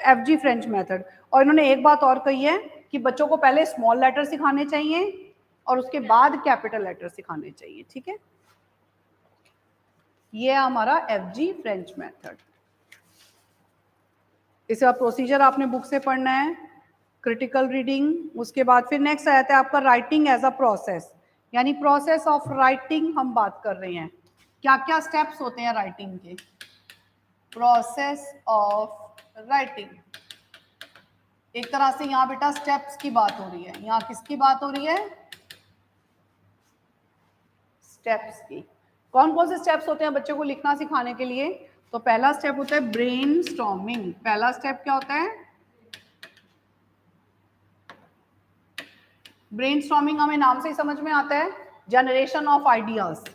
FG French method. और इन्होंने एक बात और कही है कि बच्चों को पहले स्मॉल लेटर सिखाने चाहिए और उसके बाद कैपिटल लेटर सिखाने चाहिए, ठीक है। ये है हमारा FG फ्रेंच मेथड। इसका प्रोसीजर आपने बुक से पढ़ना है, क्रिटिकल रीडिंग, उसके बाद फिर नेक्स्ट आ जाता है आपका राइटिंग एज अ प्रोसेस, यानी प्रोसेस ऑफ राइटिंग हम बात कर रहे हैं। क्या क्या स्टेप्स होते हैं राइटिंग के? प्रोसेस ऑफ राइटिंग, एक तरह से यहाँ बेटा स्टेप्स की बात हो रही है। यहाँ किसकी बात हो रही है? स्टेप्स की। कौन कौन से स्टेप्स होते हैं बच्चे को लिखना सिखाने के लिए? तो पहला स्टेप होता है ब्रेनस्टॉर्मिंग। पहला स्टेप क्या होता है? ब्रेनस्टॉर्मिंग हमें नाम से ही समझ में आता है, जनरेशन ऑफ आइडियाज।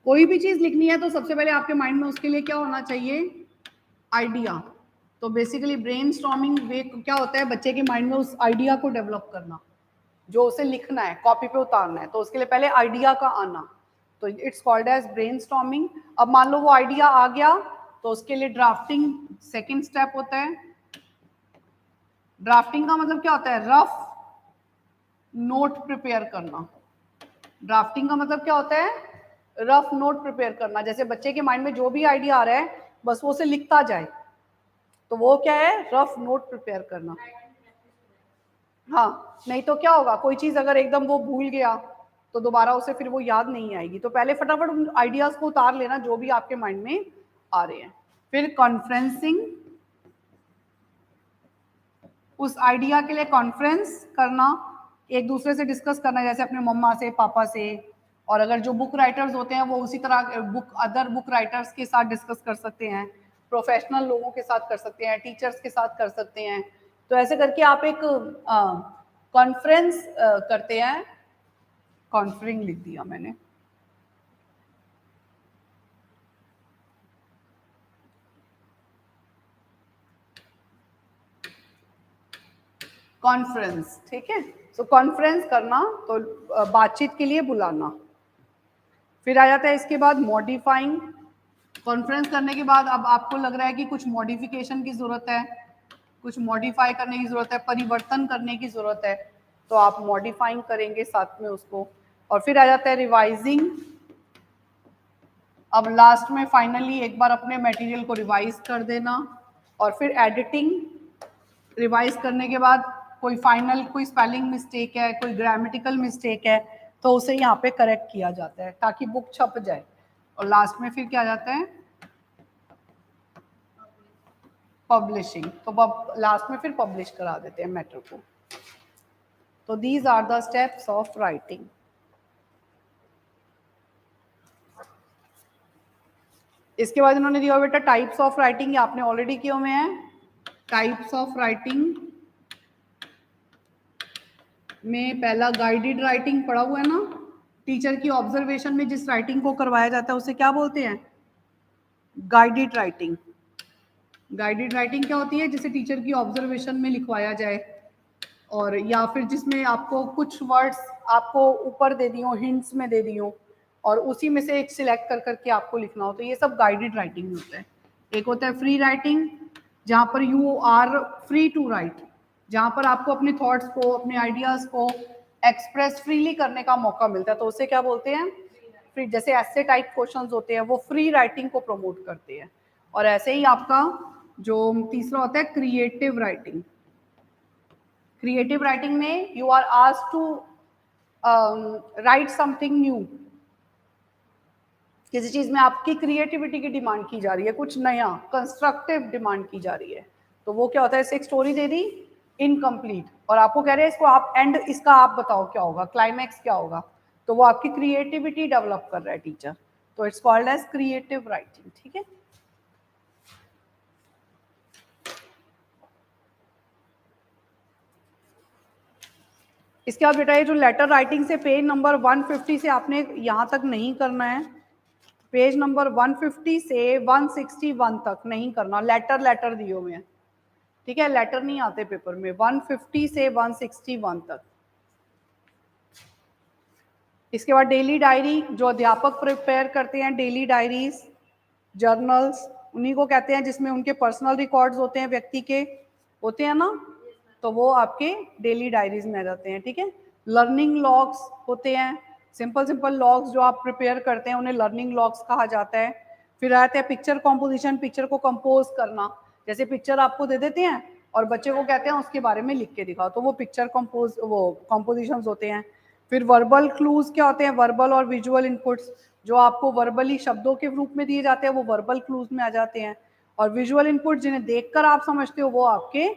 कोई भी चीज लिखनी है तो सबसे पहले आपके माइंड में उसके लिए क्या होना चाहिए? आइडिया। तो बेसिकली ब्रेनस्टॉर्मिंग वे क्या होता है? बच्चे के माइंड में उस आइडिया को डेवलप करना, जो उसे लिखना है, कॉपी पे उतारना है, तो उसके लिए पहले आइडिया का आना, तो इट्स कॉल्ड एज ब्रेनस्टॉर्मिंग। अब मान लो वो आइडिया आ गया, तो उसके लिए ड्राफ्टिंग सेकंड स्टेप होता है। ड्राफ्टिंग का मतलब क्या होता है? रफ नोट प्रिपेयर करना। ड्राफ्टिंग का मतलब क्या होता है? रफ नोट प्रिपेयर करना। जैसे बच्चे के माइंड में जो भी आइडिया आ रहा है बस वो उसे लिखता जाए, तो वो क्या है? रफ नोट प्रिपेयर करना। हाँ, नहीं तो क्या होगा, कोई चीज अगर एकदम वो भूल गया तो दोबारा उसे फिर वो याद नहीं आएगी। तो पहले फटाफट उन आइडियाज को उतार लेना जो भी आपके माइंड में आ रहे हैं। फिर कॉन्फ्रेंसिंग, उस आइडिया के लिए कॉन्फ्रेंस करना, एक दूसरे से डिस्कस करना, जैसे अपने मम्मा से, पापा से, और अगर जो बुक राइटर्स होते हैं वो उसी तरह अदर बुक राइटर्स के साथ डिस्कस कर सकते हैं, प्रोफेशनल लोगों के साथ कर सकते हैं, टीचर्स के साथ कर सकते हैं। तो ऐसे करके आप एक कॉन्फ्रेंस करते हैं। कॉन्फ्रिंग लिख दिया मैंने। कॉन्फ्रेंस, ठीक है। सो कॉन्फ्रेंस करना, तो बातचीत के लिए बुलाना। फिर आ जाता है इसके बाद मॉडिफाइंग। कॉन्फ्रेंस करने के बाद अब आपको लग रहा है कि कुछ मॉडिफिकेशन की ज़रूरत है, कुछ मॉडिफाई करने की ज़रूरत है, परिवर्तन करने की ज़रूरत है, तो आप मॉडिफाइंग करेंगे साथ में उसको। और फिर आ जाता है रिवाइजिंग। अब लास्ट में फाइनली एक बार अपने मटेरियल को रिवाइज कर देना। और फिर एडिटिंग, रिवाइज करने के बाद कोई फाइनल, कोई स्पेलिंग मिस्टेक है, कोई ग्रामेटिकल मिस्टेक है, तो उसे यहाँ पे करेक्ट किया जाता है ताकि बुक छप जाए। और लास्ट में फिर क्या जाता है? पब्लिशिंग। तो लास्ट में फिर पब्लिश करा देते हैं मैटर को। तो these are the steps of writing. इसके बाद इन्होंने दिया बेटा टाइप्स ऑफ राइटिंग, आपने ऑलरेडी किए हुए हैं। टाइप्स ऑफ राइटिंग में पहला गाइडेड राइटिंग पढ़ा हुआ है ना, टीचर की ऑब्जर्वेशन में जिस राइटिंग को करवाया जाता है उसे क्या बोलते हैं? Guided writing. गाइडेड राइटिंग क्या होती है? जिसे टीचर की ऑब्जर्वेशन में लिखवाया जाए, और या फिर जिसमें आपको कुछ वर्ड्स आपको ऊपर दे दी हो, हिंट्स में दे दी हो, और उसी में से एक सिलेक्ट कर करके आपको लिखना हो, तो ये सब गाइडेड राइटिंग होता है। एक होता है फ्री राइटिंग, जहाँ पर you are free to write, जहाँ पर आपको अपने थॉट्स को, अपने आइडियाज को एक्सप्रेस फ्रीली करने का मौका मिलता है, तो उसे क्या बोलते हैं? फ्री। जैसे ऐसे टाइप क्वेश्चंस होते हैं वो फ्री राइटिंग को प्रमोट करते हैं। और ऐसे ही आपका जो तीसरा होता है क्रिएटिव राइटिंग। क्रिएटिव राइटिंग में you are asked to write something new, किसी चीज में आपकी क्रिएटिविटी की डिमांड की जा रही है, कुछ नया कंस्ट्रक्टिव डिमांड की जा रही है, तो वो क्या होता है, इससे एक स्टोरी दे दी इनकम्प्लीट, और आपको कह रहे हैं इसको आप एंड इसका आप बताओ क्या होगा, क्लाइमैक्स क्या होगा, तो वो आपकी क्रिएटिविटी डेवलप कर रहा है टीचर, तो it's called as creative writing. ठीक है, इसके बाद बेटा ये जो लेटर राइटिंग से पेज नंबर 150 से आपने यहाँ तक नहीं करना है, पेज नंबर 150 से 161 तक नहीं करना, लेटर दिए हुए हैं, ठीक है, लेटर नहीं आते पेपर में, 150 से 161 तक। इसके बाद डेली डायरी, जो अध्यापक प्रिपेयर करते हैं, डेली डायरीज, जर्नल्स, उन्हीं को कहते हैं जिसमें उनके पर्सनल रिकॉर्ड्स होते हैं, व्यक्ति के होते हैं ना, तो वो आपके डेली डायरीज में आ जाते हैं। ठीक है, लर्निंग लॉग्स होते हैं, सिंपल लॉग्स जो आप प्रिपेयर करते हैं उन्हें लर्निंग लॉग्स कहा जाता है। फिर आते हैं पिक्चर कॉम्पोजिशन, पिक्चर को कंपोज करना, जैसे पिक्चर आपको दे देते हैं और बच्चे को कहते हैं उसके बारे में लिख के दिखाओ, तो वो पिक्चर कॉम्पोजिशंस होते हैं। फिर वर्बल क्लूज क्या होते हैं, वर्बल और विजुअल इनपुट्स, जो आपको वर्बली शब्दों के रूप में दिए जाते हैं वो वर्बल क्लूज में आ जाते हैं, और विजुअल इनपुट जिन्हें देखकर आप समझते हो वो आपके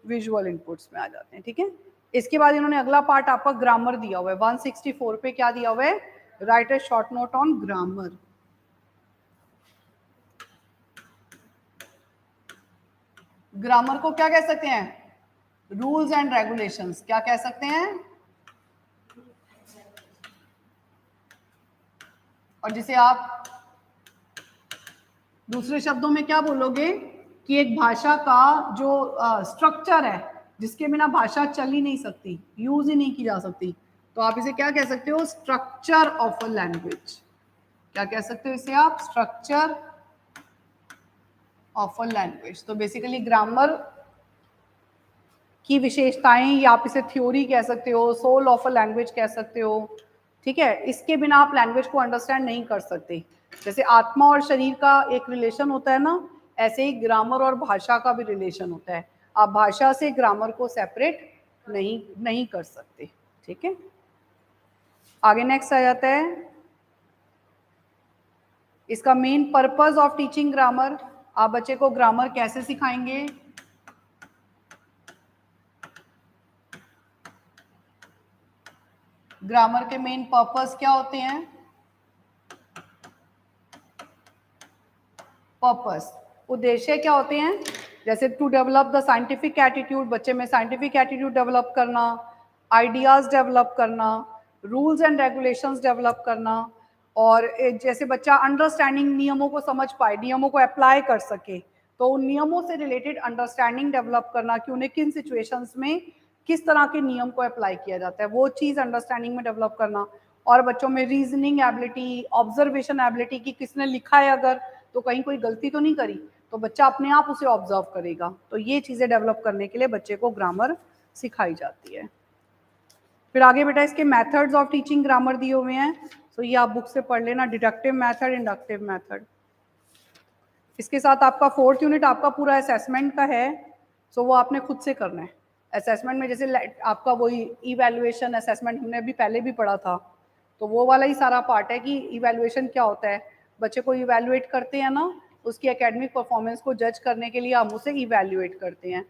विजुअल इनपुट्स में आ जाते हैं। ठीक है, इसके बाद इन्होंने अगला पार्ट आपका ग्रामर दिया हुआ है, 164 पे क्या दिया हुआ है, right A short note on grammar. Grammar को क्या कह सकते हैं, रूल्स एंड रेगुलेशंस, क्या कह सकते हैं, और जिसे आप दूसरे शब्दों में क्या बोलोगे कि एक भाषा का जो स्ट्रक्चर है जिसके बिना भाषा चल ही नहीं सकती, यूज ही नहीं की जा सकती, तो आप इसे क्या कह सकते हो, स्ट्रक्चर ऑफ अ लैंग्वेज। क्या कह सकते हो इसे आप, स्ट्रक्चर ऑफ अ लैंग्वेज। तो बेसिकली ग्रामर की विशेषताएं, या आप इसे थ्योरी कह सकते हो, सोल ऑफ अ लैंग्वेज कह सकते हो। ठीक है, इसके बिना आप लैंग्वेज को अंडरस्टैंड नहीं कर सकते। जैसे आत्मा और शरीर का एक रिलेशन होता है ना, ऐसे ही ग्रामर और भाषा का भी रिलेशन होता है, आप भाषा से ग्रामर को सेपरेट नहीं कर सकते। ठीक है, आगे नेक्स्ट आ जाता है इसका main purpose of teaching grammar. आप बच्चे को ग्रामर कैसे सिखाएंगे, ग्रामर के मेन पर्पस क्या होते हैं, पर्पस, उद्देश्य क्या होते हैं, जैसे to develop the scientific attitude, बच्चे में साइंटिफिक एटीट्यूड डेवलप करना, आइडियाज डेवलप करना, रूल्स एंड रेगुलेशंस डेवलप करना, और जैसे बच्चा अंडरस्टैंडिंग, नियमों को समझ पाए, नियमों को अप्लाई कर सके, तो उन नियमों से रिलेटेड अंडरस्टैंडिंग डेवलप करना कि उन्हें किन सिचुएशंस में किस तरह के नियम को अप्लाई किया जाता है, वो चीज़ अंडरस्टैंडिंग में डेवलप करना। और बच्चों में रीजनिंग एबिलिटी, ऑब्जर्वेशन एबिलिटी, कि किसने लिखा है अगर तो कहीं कोई गलती तो नहीं करी, तो बच्चा अपने आप उसे ऑब्जर्व करेगा। तो ये चीज़ें डेवलप करने के लिए बच्चे को ग्रामर सिखाई जाती है। फिर आगे बेटा इसके मेथड्स ऑफ टीचिंग ग्रामर दिए हुए हैं, तो ये आप बुक से पढ़ लेना, डिडक्टिव मेथड, इंडक्टिव मेथड। इसके साथ आपका 4th यूनिट आपका पूरा असेसमेंट का है, सो वो आपने खुद से करना है। असेसमेंट में जैसे आपका वही इवैल्यूएशन असेसमेंट हमने अभी पहले भी पढ़ा था, तो वो वाला ही सारा पार्ट है कि इवैल्यूएशन क्या होता है, बच्चे को इवैल्यूएट करते हैं ना, उसकी एकेडमिक परफॉर्मेंस को जज करने के लिए हम उसे इवैल्यूएट करते हैं।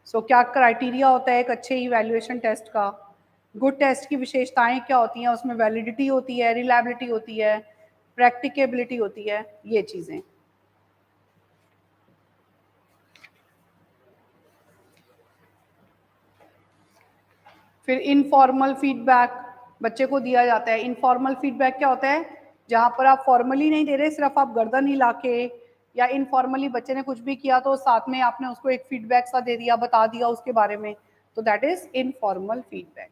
सो क्या क्राइटेरिया होता है एक अच्छे इवैल्यूएशन टेस्ट का, गुड टेस्ट की विशेषताएं क्या होती हैं, उसमें वैलिडिटी होती है, रिलायबिलिटी होती है, प्रैक्टिकेबिलिटी होती है, ये चीज़ें। फिर इनफॉर्मल फीडबैक बच्चे को दिया जाता है। इनफॉर्मल फीडबैक क्या होता है, जहाँ पर आप फॉर्मली नहीं दे रहे, सिर्फ आप गर्दन हिला के, या इनफॉर्मली बच्चे ने कुछ भी किया तो साथ में आपने उसको एक फीडबैक सा दे दिया, बता दिया उसके बारे में, तो that is informal feedback.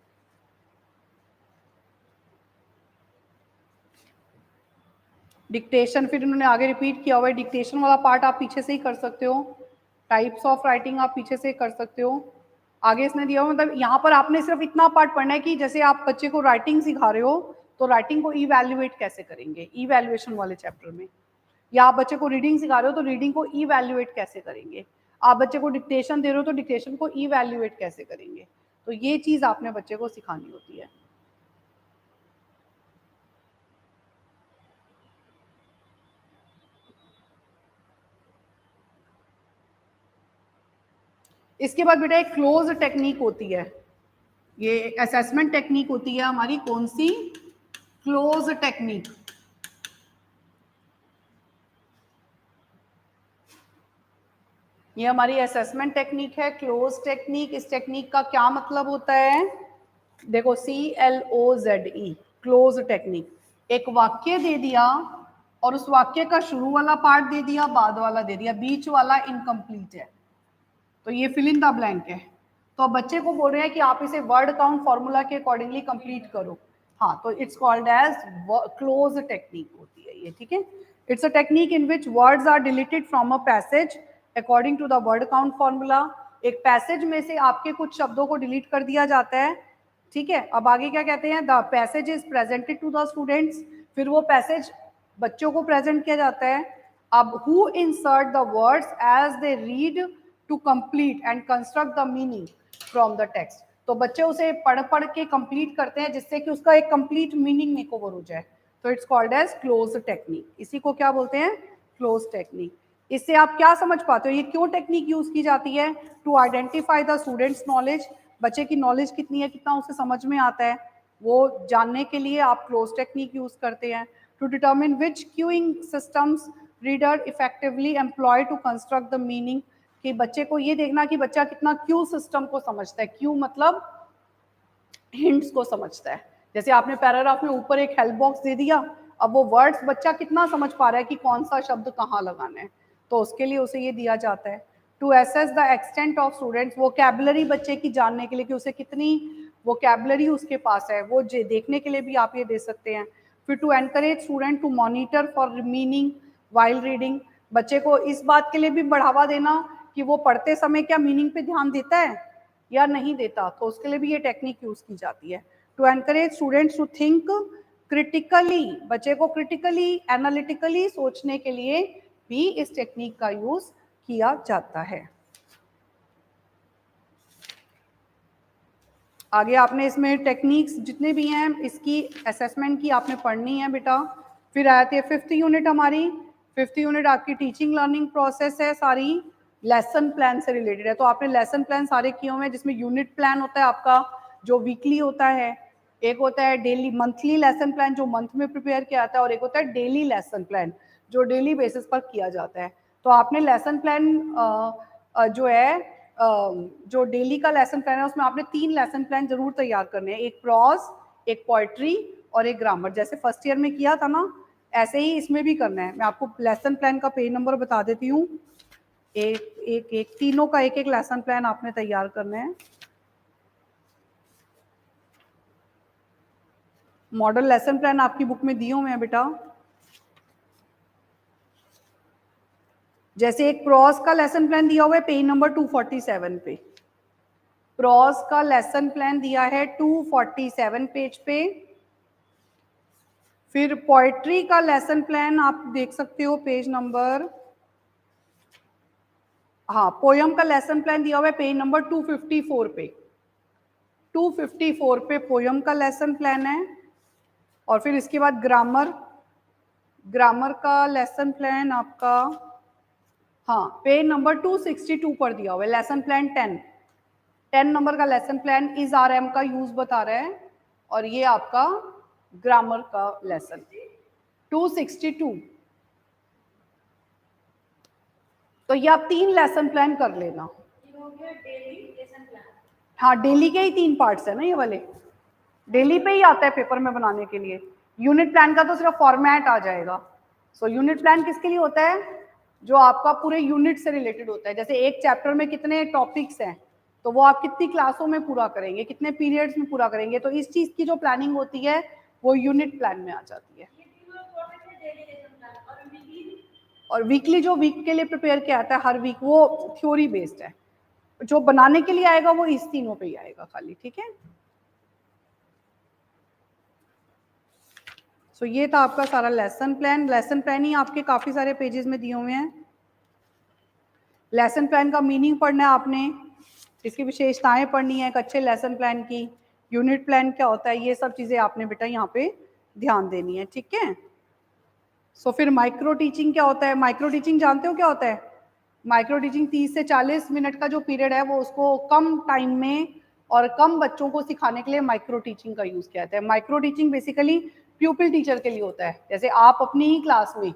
Dictation फिर उन्होंने आगे रिपीट किया हुआ है, डिक्टेशन वाला पार्ट आप पीछे से ही कर सकते हो, टाइप्स ऑफ राइटिंग आप पीछे से कर सकते हो। आगे इसने दिया हुआ, मतलब यहाँ पर आपने सिर्फ इतना पार्ट पढ़ना है कि जैसे आप बच्चे को राइटिंग सिखा रहे हो तो राइटिंग को इवैल्यूएट कैसे करेंगे, इवैल्यूएशन वाले चैप्टर में, या आप बच्चे को रीडिंग सिखा रहे हो तो रीडिंग को इवैल्यूएट कैसे करेंगे, आप बच्चे को डिक्टेशन दे रहे हो तो डिक्टेशन को इवैल्यूएट कैसे करेंगे, तो ये चीज़ आपने बच्चे को सिखानी होती है। इसके बाद बेटा एक क्लोज टेक्निक होती है, ये असेसमेंट टेक्निक होती है हमारी, कौन सी? Close technique. ये हमारी असेसमेंट टेक्निक है, क्लोज टेक्निक। इस टेक्निक का क्या मतलब होता है? देखो, CLOZE, क्लोज टेक्निक। एक वाक्य दे दिया और उस वाक्य का शुरू वाला पार्ट दे दिया, बाद वाला दे दिया, बीच वाला इनकम्प्लीट है, तो ये फिल इन द ब्लैंक है। तो अब बच्चे को बोल रहे हैं कि आप इसे वर्ड काउंट फॉर्मूला के अकॉर्डिंगली कंप्लीट करो। हाँ, तो it's called as cloze technique होती है ये, ठीक है। It's a technique in which words are deleted from a passage according to the word count formula. एक पैसेज में से आपके कुछ शब्दों को डिलीट कर दिया जाता है, ठीक है। अब आगे क्या कहते हैं? The passage is presented to the students, फिर वो पैसेज बच्चों को प्रेजेंट किया जाता है। अब who insert the words as they read to complete and construct the meaning from the text. तो बच्चे उसे पढ़ पढ़ के कंप्लीट करते हैं जिससे कि उसका एक कंप्लीट मीनिंग मेक ओवर हो जाए। तो it's called as cloze technique. इसी को क्या बोलते हैं? Cloze technique. इससे आप क्या समझ पाते हो? ये क्यों टेक्निक यूज की जाती है? To identify the students knowledge, बच्चे की नॉलेज कितनी है, कितना उसे समझ में आता है, वो जानने के लिए आप क्लोज टेक्निक यूज करते हैं। To determine which cueing systems reader effectively employ to construct the meaning, कि बच्चे को ये देखना कि बच्चा कितना क्यू सिस्टम को समझता है। क्यू मतलब हिंट्स को समझता है। जैसे आपने पैराग्राफ में ऊपर एक हेल्प बॉक्स दे दिया, अब वो वर्ड्स बच्चा कितना समझ पा रहा है कि कौन सा शब्द कहाँ लगाना है, तो उसके लिए उसे ये दिया जाता है। To assess the extent of students, vocabulary बच्चे की जानने के लिए कि उसे कितनी वोकैबुलरी उसके पास है, वो देखने के लिए भी आप ये दे सकते हैं। फिर to encourage student to monitor for meaning while reading, बच्चे को इस बात के लिए भी बढ़ावा देना कि वो पढ़ते समय क्या मीनिंग पे ध्यान देता है या नहीं देता, तो उसके लिए भी ये टेक्निक यूज की जाती है। To encourage students to think critically, बच्चे को क्रिटिकली एनालिटिकली सोचने के लिए भी इस टेक्निक का यूज किया जाता है। आगे आपने इसमें टेक्निक्स जितने भी हैं इसकी असेसमेंट की आपने पढ़नी है बेटा। फिर आती है 5th यूनिट हमारी। 5th यूनिट आपकी टीचिंग लर्निंग प्रोसेस है, सारी लेसन प्लान से रिलेटेड है। तो आपने लेसन प्लान सारे किए हुए हैं, जिसमें यूनिट प्लान होता है आपका जो वीकली होता है, एक होता है डेली मंथली लेसन प्लान जो मंथ में प्रिपेयर किया जाता है, और एक होता है डेली लेसन प्लान जो डेली बेसिस पर किया जाता है। तो आपने लेसन प्लान जो है जो डेली का लेसन प्लान है उसमें आपने 3 लेसन प्लान जरूर तैयार करने हैं, एक प्रॉज, एक पोइट्री और एक ग्रामर। जैसे फर्स्ट ईयर में किया था ना, ऐसे ही इसमें भी करना है। मैं आपको लेसन प्लान का पेज नंबर बता देती हूँ। एक तीनों का एक लेसन प्लान आपने तैयार करना है। मॉडल लेसन प्लान आपकी बुक में दिए हुए हैं बेटा। जैसे एक प्रॉज का लेसन प्लान दिया हुआ है पेज नंबर 247 पे, प्रॉज का लेसन प्लान दिया है 247 पेज पे। फिर पोएट्री का लेसन प्लान आप देख सकते हो पेज नंबर, हाँ, पोयम का लेसन प्लान दिया हुआ है पेज नंबर 254 पे। 254 पे पोयम का लेसन प्लान है। और फिर इसके बाद ग्रामर, ग्रामर का लेसन प्लान आपका, हाँ, पेज नंबर 262 पर दिया हुआ है। लेसन प्लान 10 नंबर का lesson plan is are M का यूज बता रहा है, और ये आपका ग्रामर का लेसन 262। तो ये आप 3 लेसन प्लान कर लेना। हाँ, डेली के ही 3 पार्ट्स है ना ये वाले, डेली पे ही आता है पेपर में बनाने के लिए। यूनिट प्लान का तो सिर्फ फॉर्मेट आ जाएगा। सो यूनिट प्लान किसके लिए होता है? जो आपका पूरे यूनिट से रिलेटेड होता है। जैसे एक चैप्टर में कितने टॉपिक्स हैं, तो वो आप कितनी क्लासों में पूरा करेंगे, कितने पीरियड्स में पूरा करेंगे, तो इस चीज की जो प्लानिंग होती है वो यूनिट प्लान में आ जाती है। और वीकली जो वीक के लिए प्रिपेयर किया जाता है हर वीक, वो थ्योरी बेस्ड है। जो बनाने के लिए आएगा वो इस तीनों पे ही आएगा खाली, ठीक है। सो ये था आपका सारा लेसन प्लान। लेसन प्लान ही आपके काफी सारे पेजेस में दिए हुए हैं। लेसन प्लान का मीनिंग पढ़ना है आपने, इसकी विशेषताएं पढ़नी है एक अच्छे लेसन प्लान की, यूनिट प्लान क्या होता है, ये सब चीजें आपने बेटा यहाँ पे ध्यान देनी है, ठीक है। सो फिर माइक्रो टीचिंग क्या होता है? माइक्रो टीचिंग जानते हो क्या होता है? माइक्रो टीचिंग 30 से 40 मिनट का जो पीरियड है वो उसको कम टाइम में और कम बच्चों को सिखाने के लिए माइक्रो टीचिंग का यूज किया जाता है। माइक्रो टीचिंग बेसिकली प्यूपिल टीचर के लिए होता है। जैसे आप अपनी ही क्लास में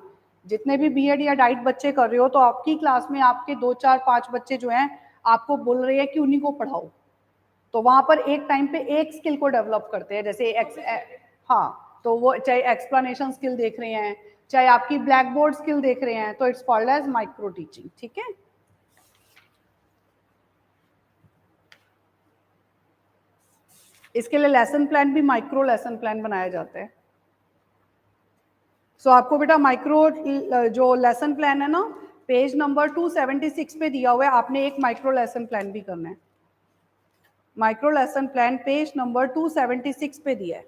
जितने भी बीएड या डाइट बच्चे कर रहे हो, तो आपकी क्लास में आपके 2 4 5 बच्चे जो हैं आपको बोल रहे हैं कि उन्हीं को पढ़ाओ, तो वहां पर एक टाइम पे एक स्किल को डेवलप करते हैं। जैसे हाँ, तो वो चाहे एक्सप्लेनेशन स्किल देख रहे हैं, चाहे आपकी ब्लैक बोर्ड स्किल देख रहे हैं, तो it's called as micro teaching. ठीक है, इसके लिए लेसन प्लान भी माइक्रो लेसन प्लान बनाया जाता है। सो आपको बेटा माइक्रो जो लेसन प्लान है ना, पेज नंबर 276 पे दिया हुआ है, आपने एक माइक्रो लेसन प्लान भी करना है। Micro lesson plan page number 276 पे दिया है,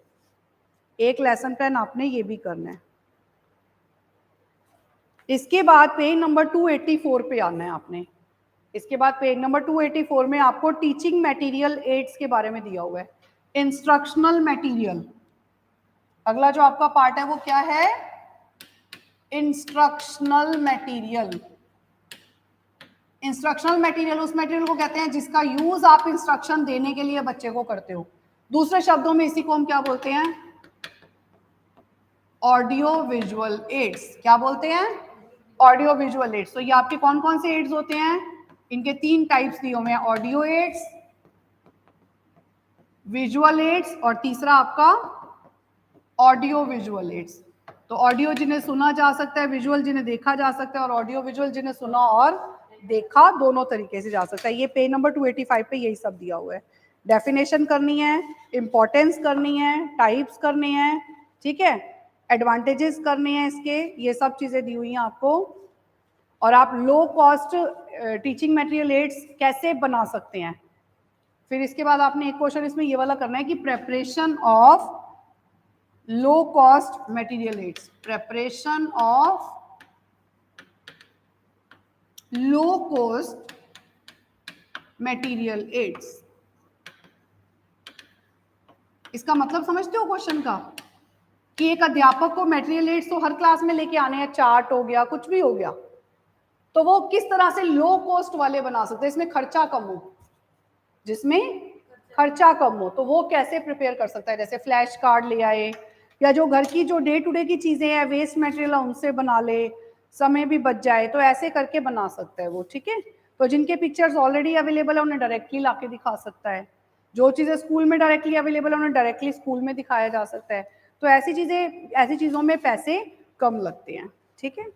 एक लेसन प्लान आपने ये भी करना है। इसके बाद पेज नंबर 284 पे आना है आपने। इसके बाद पेज नंबर 284 में आपको टीचिंग मटेरियल एड्स के बारे में दिया हुआ है, इंस्ट्रक्शनल मटेरियल। अगला जो आपका पार्ट है वो क्या है, इंस्ट्रक्शनल मटेरियल। इंस्ट्रक्शनल मटेरियल उस मटेरियल को कहते हैं जिसका यूज आप इंस्ट्रक्शन देने के लिए बच्चे को करते हो। दूसरे शब्दों में इसी को हम क्या बोलते हैं, ऑडियो विजुअल एड्स। क्या बोलते हैं, ऑडियो विजुअल एड्स। तो ये आपके कौन कौन से एड्स होते हैं, इनके 3 टाइप्स दिए हुए हैं, ऑडियो एड्स, विजुअल एड्स और तीसरा आपका ऑडियो विजुअल एड्स। तो ऑडियो जिन्हें सुना जा सकता है, विजुअल जिन्हें देखा जा सकता है, और ऑडियो विजुअल जिन्हें सुना और देखा दोनों तरीके से जा सकता है। ये पेज नंबर 285 पे यही सब दिया हुआ है। डेफिनेशन करनी है, इंपॉर्टेंस करनी है, टाइप्स करने हैं, ठीक है, एडवांटेजेस करने हैं इसके, ये सब चीजें दी हुई हैं आपको। और आप low cost teaching material aids कैसे बना सकते हैं। फिर इसके बाद आपने एक क्वेश्चन इसमें ये वाला करना है कि preparation of low cost material aids, preparation of low cost material aids. इसका मतलब समझते हो क्वेश्चन का, कि एक अध्यापक को मटेरियल एड्स तो हर क्लास में लेके आने हैं, चार्ट हो गया, कुछ भी हो गया, तो वो किस तरह से लो कॉस्ट वाले बना सकते हैं, इसमें खर्चा कम हो, जिसमें खर्चा कम हो, तो वो कैसे प्रिपेयर कर सकता है। जैसे फ्लैश कार्ड ले आए, या जो घर की जो डे टू डे की चीजें हैं, वेस्ट मटेरियल उनसे बना ले, समय भी बच जाए, तो ऐसे करके बना सकता है वो। ठीक है, तो जिनके पिक्चर्स ऑलरेडी अवेलेबल है उन्हें डायरेक्टली लाके दिखा सकता है, जो चीजें स्कूल में डायरेक्टली अवेलेबल है उन्हें डायरेक्टली स्कूल में दिखाया जा सकता है। तो ऐसी चीजों में पैसे कम लगते हैं। ठीक है,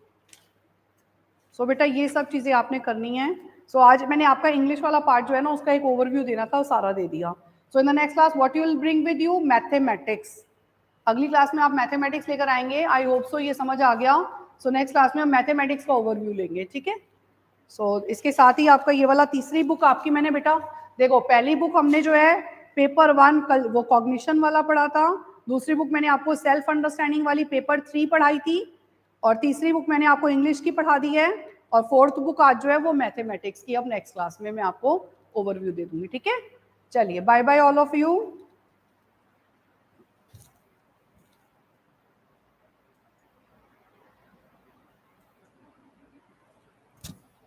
सो बेटा ये सब चीजें आपने करनी है। सो आज मैंने आपका इंग्लिश वाला पार्ट जो है ना उसका एक ओवरव्यू देना था, वो सारा दे दिया। So in the next class what you will bring with you, mathematics. अगली क्लास में आप मैथमेटिक्स लेकर आएंगे, आई होप सो ये समझ आ गया। सो नेक्स्ट क्लास में हम मैथमेटिक्स का ओवरव्यू लेंगे। ठीक है, सो इसके साथ ही आपका ये वाला तीसरी बुक आपकी मैंने बेटा देखो, पहली बुक हमने जो है पेपर 1 कल वो कॉग्निशन वाला पढ़ा था, दूसरी बुक मैंने आपको सेल्फ अंडरस्टैंडिंग वाली पेपर 3 पढ़ाई थी, और तीसरी बुक मैंने आपको इंग्लिश की पढ़ा दी है, और फोर्थ बुक आज जो है वो मैथमेटिक्स की। अब नेक्स्ट क्लास में मैं आपको ओवरव्यू दे दूंगी। ठीक है, चलिए bye bye all of you.